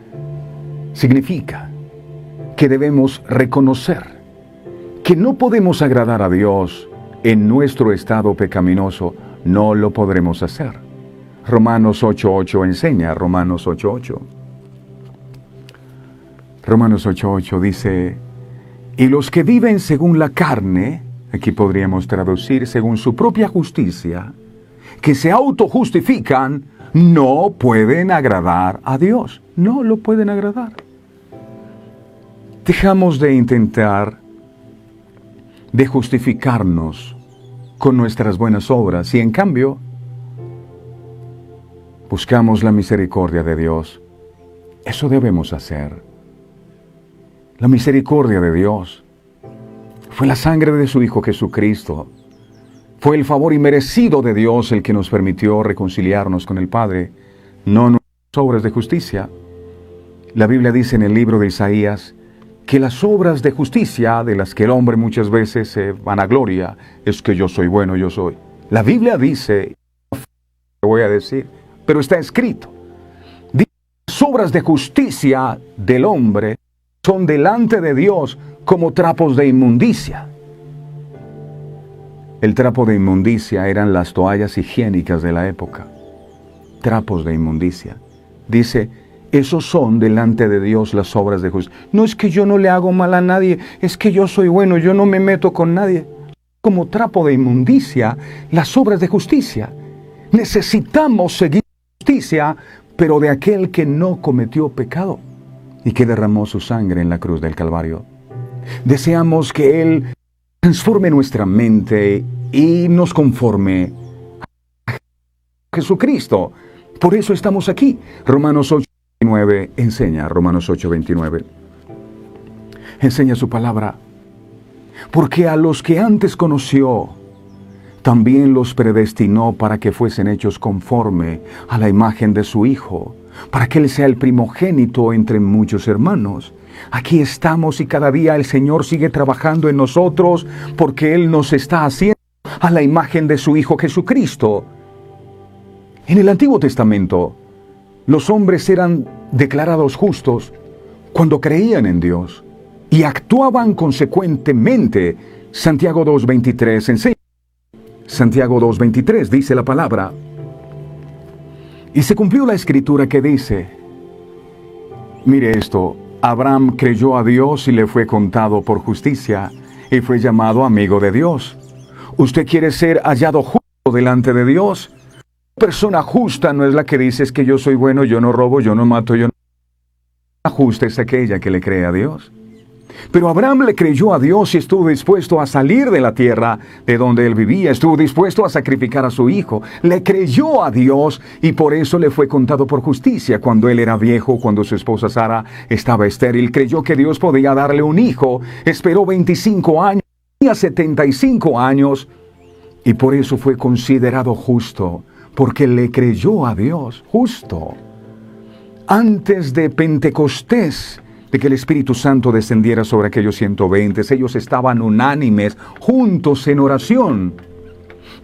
significa que debemos reconocer que no podemos agradar a Dios en nuestro estado pecaminoso. No lo podremos hacer. Romanos 8:8 enseña, Romanos 8:8. Romanos 8:8 dice, y los que viven según la carne, aquí podríamos traducir según su propia justicia, que se autojustifican, no pueden agradar a Dios. No lo pueden agradar. Dejamos de intentar de justificarnos con nuestras buenas obras y en cambio buscamos la misericordia de Dios. Eso debemos hacer. La misericordia de Dios fue la sangre de su Hijo Jesucristo. Fue el favor inmerecido de Dios el que nos permitió reconciliarnos con el Padre, no nuestras obras de justicia. La Biblia dice en el libro de Isaías que las obras de justicia de las que el hombre muchas veces se vanagloria, es que yo soy bueno, yo soy. La Biblia dice, voy a decir, pero está escrito, dice, las obras de justicia del hombre son delante de Dios como trapos de inmundicia. El trapo de inmundicia eran las toallas higiénicas de la época. Trapos de inmundicia. Dice, esos son delante de Dios las obras de justicia. No es que yo no le hago mal a nadie, es que yo soy bueno, yo no me meto con nadie. Como trapo de inmundicia, las obras de justicia. Necesitamos seguir la justicia, pero de aquel que no cometió pecado y que derramó su sangre en la cruz del Calvario. Deseamos que Él transforme nuestra mente y nos conforme a Jesucristo. Por eso estamos aquí. Romanos 8:29 enseña, Romanos 8:29. Enseña su palabra. Porque a los que antes conoció, también los predestinó para que fuesen hechos conforme a la imagen de su Hijo, para que Él sea el primogénito entre muchos hermanos. Aquí estamos y cada día el Señor sigue trabajando en nosotros porque Él nos está haciendo a la imagen de su Hijo Jesucristo. En el Antiguo Testamento, los hombres eran declarados justos cuando creían en Dios y actuaban consecuentemente. Santiago 2:23 enseña. Santiago 2:23 dice la palabra: y se cumplió la escritura que dice, mire esto, Abraham creyó a Dios y le fue contado por justicia y fue llamado amigo de Dios. ¿Usted quiere ser hallado justo delante de Dios? Persona justa no es la que dice es que yo soy bueno, yo no robo, yo no mato, yo no... La justa es aquella que le cree a Dios. Pero Abraham le creyó a Dios y estuvo dispuesto a salir de la tierra de donde él vivía, estuvo dispuesto a sacrificar a su hijo, le creyó a Dios y por eso le fue contado por justicia. Cuando él era viejo, cuando su esposa Sara estaba estéril, creyó que Dios podía darle un hijo, esperó 25 años, tenía 75 años y por eso fue considerado justo, porque le creyó a Dios, justo. Antes de Pentecostés, de que el Espíritu Santo descendiera sobre aquellos 120, ellos estaban unánimes, juntos en oración.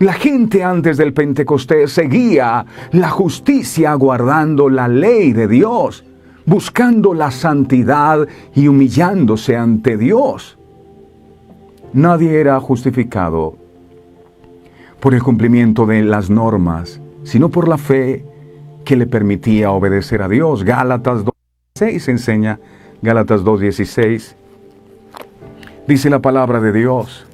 La gente antes del Pentecostés seguía la justicia, guardando la ley de Dios, buscando la santidad y humillándose ante Dios. Nadie era justificado por el cumplimiento de las normas, sino por la fe que le permitía obedecer a Dios. Gálatas 2:16 enseña. Gálatas 2:16 dice la palabra de Dios,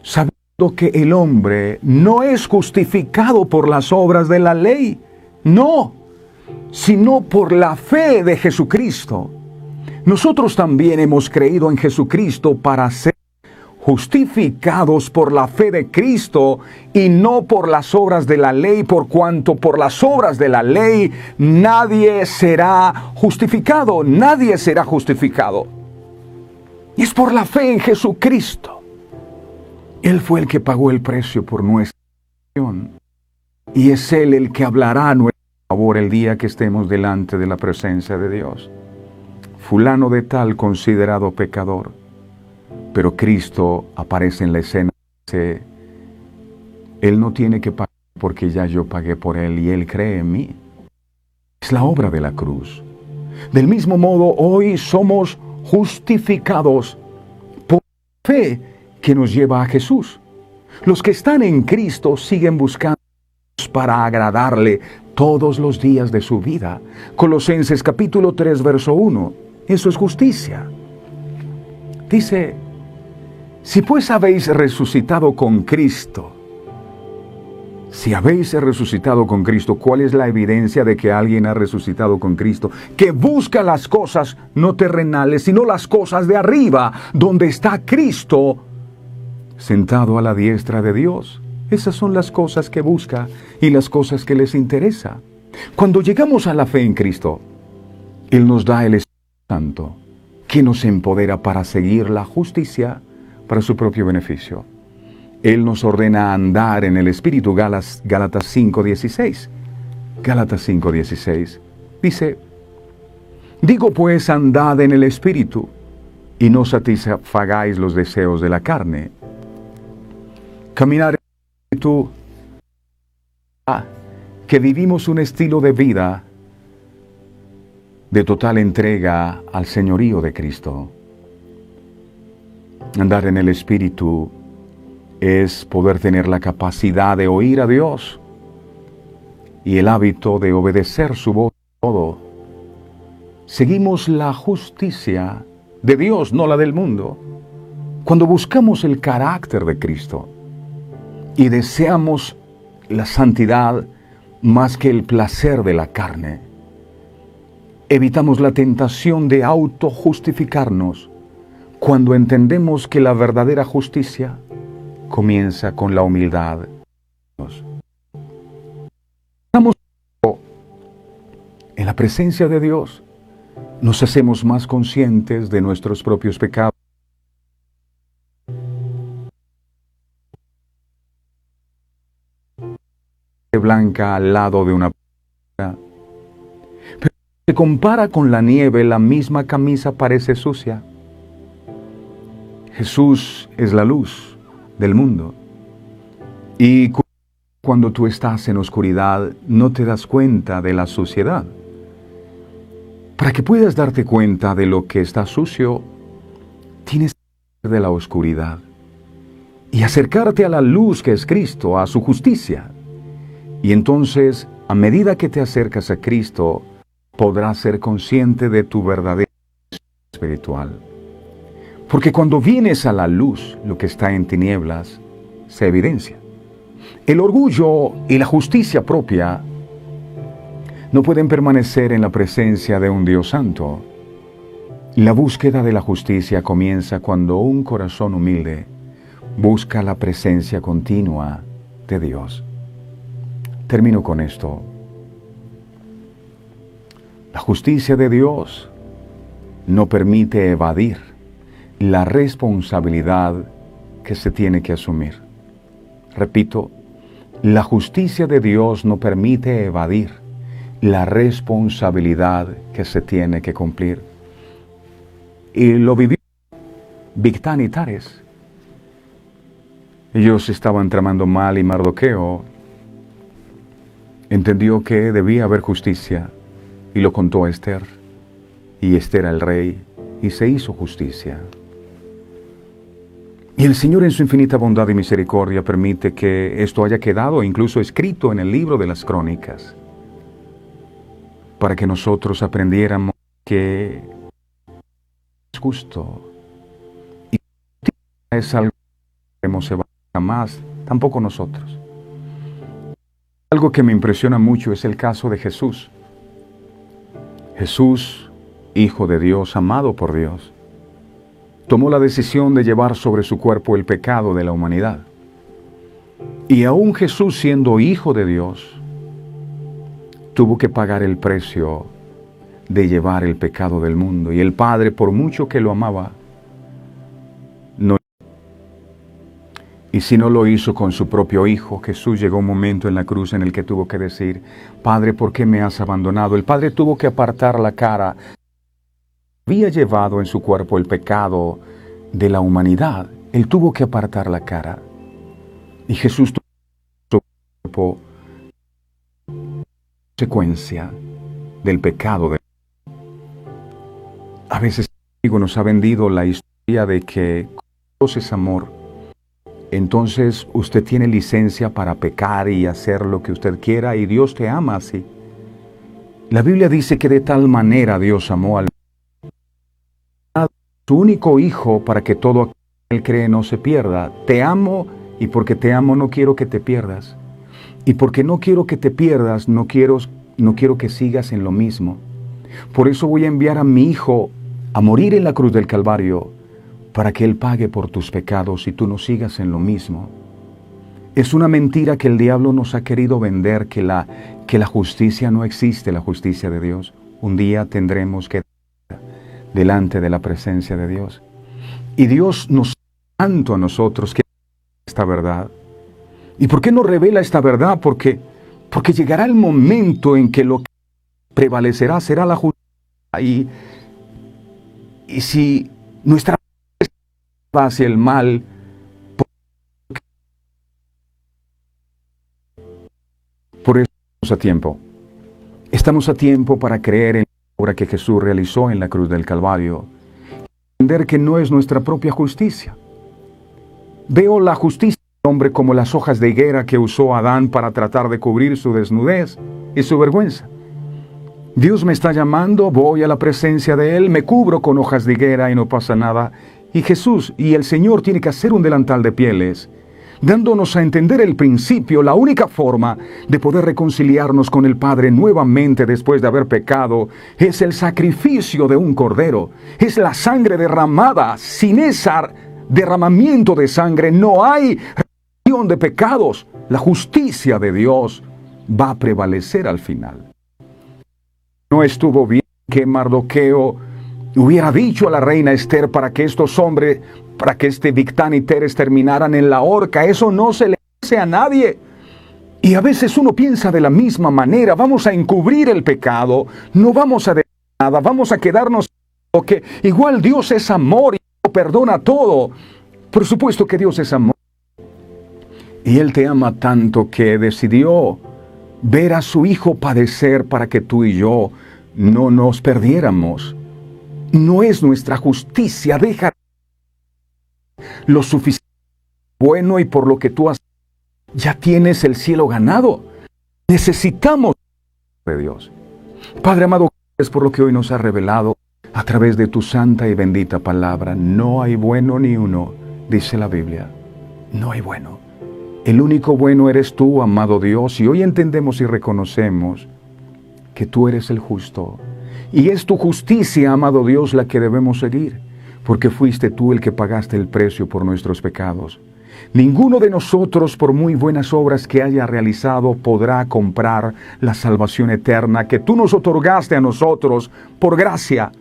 sabiendo que el hombre no es justificado por las obras de la ley, no, sino por la fe de Jesucristo. Nosotros también hemos creído en Jesucristo para ser justificados por la fe de Cristo y no por las obras de la ley, por cuanto por las obras de la ley nadie será justificado, nadie será justificado. Y es por la fe en Jesucristo. Él fue el que pagó el precio por nuestra salvación y es Él el que hablará a nuestro favor el día que estemos delante de la presencia de Dios. Fulano de tal considerado pecador. Pero Cristo aparece en la escena y dice, Él no tiene que pagar porque ya yo pagué por Él y Él cree en mí. Es la obra de la cruz. Del mismo modo, hoy somos justificados por la fe que nos lleva a Jesús. Los que están en Cristo siguen buscando para agradarle todos los días de su vida. Colosenses capítulo 3, verso 1. Eso es justicia. Dice, si pues habéis resucitado con Cristo, si habéis resucitado con Cristo, ¿cuál es la evidencia de que alguien ha resucitado con Cristo? Que busca las cosas no terrenales, sino las cosas de arriba, donde está Cristo sentado a la diestra de Dios. Esas son las cosas que busca y las cosas que les interesa. Cuando llegamos a la fe en Cristo, Él nos da el Espíritu Santo, que nos empodera para seguir la justicia para su propio beneficio. Él nos ordena andar en el Espíritu. Gálatas 5:16. Gálatas 5:16 dice, digo pues, andad en el Espíritu, y no satisfagáis los deseos de la carne. Caminar en el Espíritu, que vivimos un estilo de vida de total entrega al señorío de Cristo. Andar en el Espíritu es poder tener la capacidad de oír a Dios y el hábito de obedecer su voz en todo. Seguimos la justicia de Dios, no la del mundo. Cuando buscamos el carácter de Cristo y deseamos la santidad más que el placer de la carne, evitamos la tentación de autojustificarnos cuando entendemos que la verdadera justicia comienza con la humildad. Estamos en la presencia de Dios, nos hacemos más conscientes de nuestros propios pecados. Blanca al lado de una pero se compara con la nieve, la misma camisa parece sucia. Jesús es la luz del mundo y cuando tú estás en oscuridad, no te das cuenta de la suciedad. Para que puedas darte cuenta de lo que está sucio, tienes que salir de la oscuridad y acercarte a la luz que es Cristo, a su justicia. Y entonces, a medida que te acercas a Cristo, podrás ser consciente de tu verdadera espiritual. Porque cuando vienes a la luz, lo que está en tinieblas se evidencia. El orgullo y la justicia propia no pueden permanecer en la presencia de un Dios santo. La búsqueda de la justicia comienza cuando un corazón humilde busca la presencia continua de Dios. Termino con esto. La justicia de Dios no permite evadir la responsabilidad que se tiene que asumir. Repito, la justicia de Dios no permite evadir la responsabilidad que se tiene que cumplir. Y lo vivió Bigtán y Tares. Ellos estaban tramando mal y Mardoqueo entendió que debía haber justicia y lo contó a Esther. Y Esther al rey y se hizo justicia. Y el Señor en su infinita bondad y misericordia permite que esto haya quedado incluso escrito en el libro de las crónicas, para que nosotros aprendiéramos que es justo y es algo que no se va jamás, tampoco nosotros. Algo que me impresiona mucho es el caso de Jesús. Jesús, Hijo de Dios, amado por Dios, tomó la decisión de llevar sobre su cuerpo el pecado de la humanidad. Y aún Jesús, siendo Hijo de Dios, tuvo que pagar el precio de llevar el pecado del mundo. Y el Padre, por mucho que lo amaba, no. Y si no lo hizo con su propio Hijo, Jesús llegó un momento en la cruz en el que tuvo que decir: Padre, ¿por qué me has abandonado? El Padre tuvo que apartar la cara. Había llevado en su cuerpo el pecado de la humanidad. Él tuvo que apartar la cara. Y Jesús tuvo su cuerpo consecuencia del pecado. A veces nos ha vendido la historia de que Dios es amor. Entonces usted tiene licencia para pecar y hacer lo que usted quiera y Dios te ama así. La Biblia dice que de tal manera Dios amó al mundo, su único Hijo, para que todo aquel que él cree no se pierda. Te amo y porque te amo no quiero que te pierdas. Y porque no quiero que te pierdas, no quiero que sigas en lo mismo. Por eso voy a enviar a mi Hijo a morir en la cruz del Calvario, para que Él pague por tus pecados y tú no sigas en lo mismo. Es una mentira que el diablo nos ha querido vender, que la justicia no existe, la justicia de Dios. Un día tendremos que delante de la presencia de Dios. Y Dios nos ama tanto a nosotros que esta verdad. ¿Y por qué nos revela esta verdad? Porque llegará el momento en que lo que prevalecerá será la justicia. Y si nuestra va hacia el mal, por eso estamos a tiempo. Estamos a tiempo para creer en la obra que Jesús realizó en la cruz del Calvario. Entender que no es nuestra propia justicia. Veo la justicia del hombre como las hojas de higuera que usó Adán para tratar de cubrir su desnudez y su vergüenza. Dios me está llamando, voy a la presencia de Él, me cubro con hojas de higuera y no pasa nada. Y Jesús y el Señor tiene que hacer un delantal de pieles, dándonos a entender el principio, la única forma de poder reconciliarnos con el Padre nuevamente después de haber pecado, es el sacrificio de un cordero, es la sangre derramada. Sin ese derramamiento de sangre no hay remisión de pecados. La justicia de Dios va a prevalecer al final. No estuvo bien que Mardoqueo hubiera dicho a la reina Esther para que estos hombres, para que Bigtán y Teres terminaran en la horca. Eso no se le hace a nadie. Y a veces uno piensa de la misma manera: vamos a encubrir el pecado, no vamos a decir nada, vamos a quedarnos que igual Dios es amor y perdona todo. Por supuesto que Dios es amor. Y Él te ama tanto que decidió ver a su Hijo padecer para que tú y yo no nos perdiéramos. No es nuestra justicia, deja lo suficiente bueno y por lo que tú has ya tienes el cielo ganado. Necesitamos de Dios. Padre amado, gracias por lo que hoy nos ha revelado a través de tu santa y bendita palabra. No hay bueno ni uno, dice la Biblia. No hay bueno. El único bueno eres tú, amado Dios, y hoy entendemos y reconocemos que tú eres el justo. Y es tu justicia, amado Dios, la que debemos seguir, porque fuiste tú el que pagaste el precio por nuestros pecados. Ninguno de nosotros, por muy buenas obras que haya realizado, podrá comprar la salvación eterna que tú nos otorgaste a nosotros por gracia.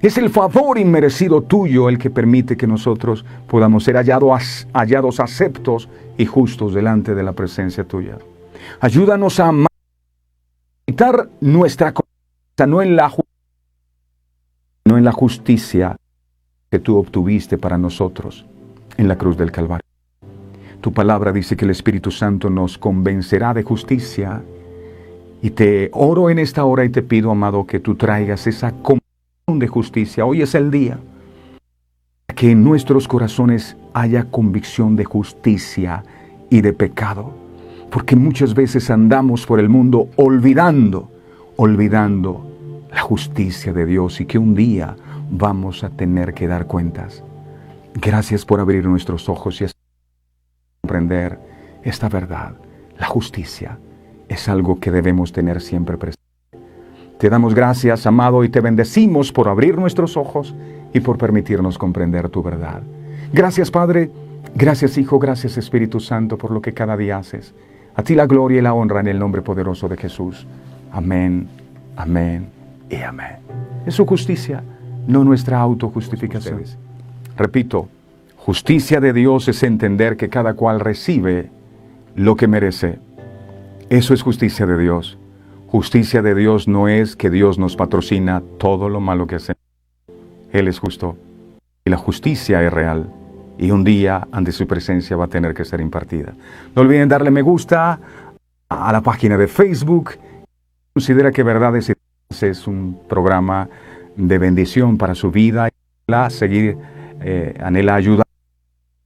Es el favor inmerecido tuyo el que permite que nosotros podamos ser hallados aceptos y justos delante de la presencia tuya. Ayúdanos a quitar nuestra confianza no en la justicia que tú obtuviste para nosotros en la cruz del Calvario. Tu palabra dice que el Espíritu Santo nos convencerá de justicia, y te oro en esta hora y te pido, amado, que tú traigas esa convicción de justicia. Hoy es el día que en nuestros corazones haya convicción de justicia y de pecado, porque muchas veces andamos por el mundo olvidando la justicia de Dios, y que un día vamos a tener que dar cuentas. Gracias por abrir nuestros ojos y comprender esta verdad. La justicia es algo que debemos tener siempre presente. Te damos gracias, amado, y te bendecimos por abrir nuestros ojos y por permitirnos comprender tu verdad. Gracias, Padre. Gracias, Hijo. Gracias, Espíritu Santo, por lo que cada día haces. A ti la gloria y la honra en el nombre poderoso de Jesús. Amén, amén y amén. Es su justicia, no nuestra autojustificación. Repito, justicia de Dios es entender que cada cual recibe lo que merece. Eso es justicia de Dios. Justicia de Dios no es que Dios nos patrocina todo lo malo que hacemos. Él es justo y la justicia es real, y un día ante su presencia va a tener que ser impartida. No olviden darle me gusta a la página de Facebook. Considera que Verdades es un programa de bendición para su vida. Anhela ayudar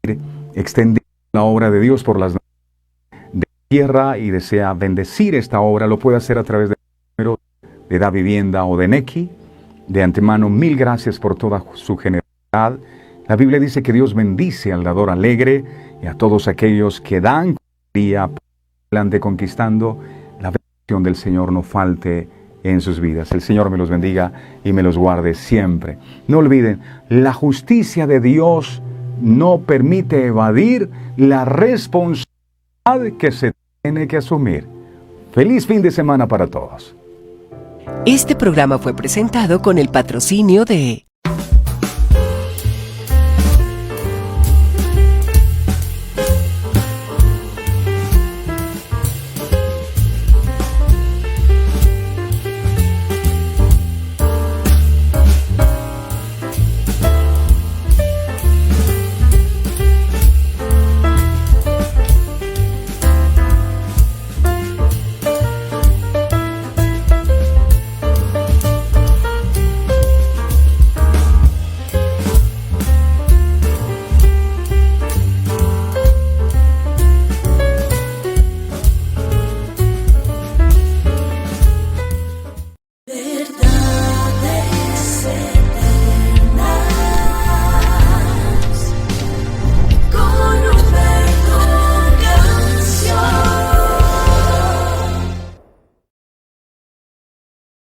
a extender la obra de Dios por las naciones de tierra y desea bendecir esta obra. Lo puede hacer a través del número de Da Vivienda o de Nequi. De antemano, mil gracias por toda su generosidad. La Biblia dice que Dios bendice al dador alegre y a todos aquellos que dan día adelante conquistando. La bendición del Señor no falte en sus vidas. El Señor me los bendiga y me los guarde siempre. No olviden, la justicia de Dios no permite evadir la responsabilidad que se tiene que asumir. Feliz fin de semana para todos. Este programa fue presentado con el patrocinio de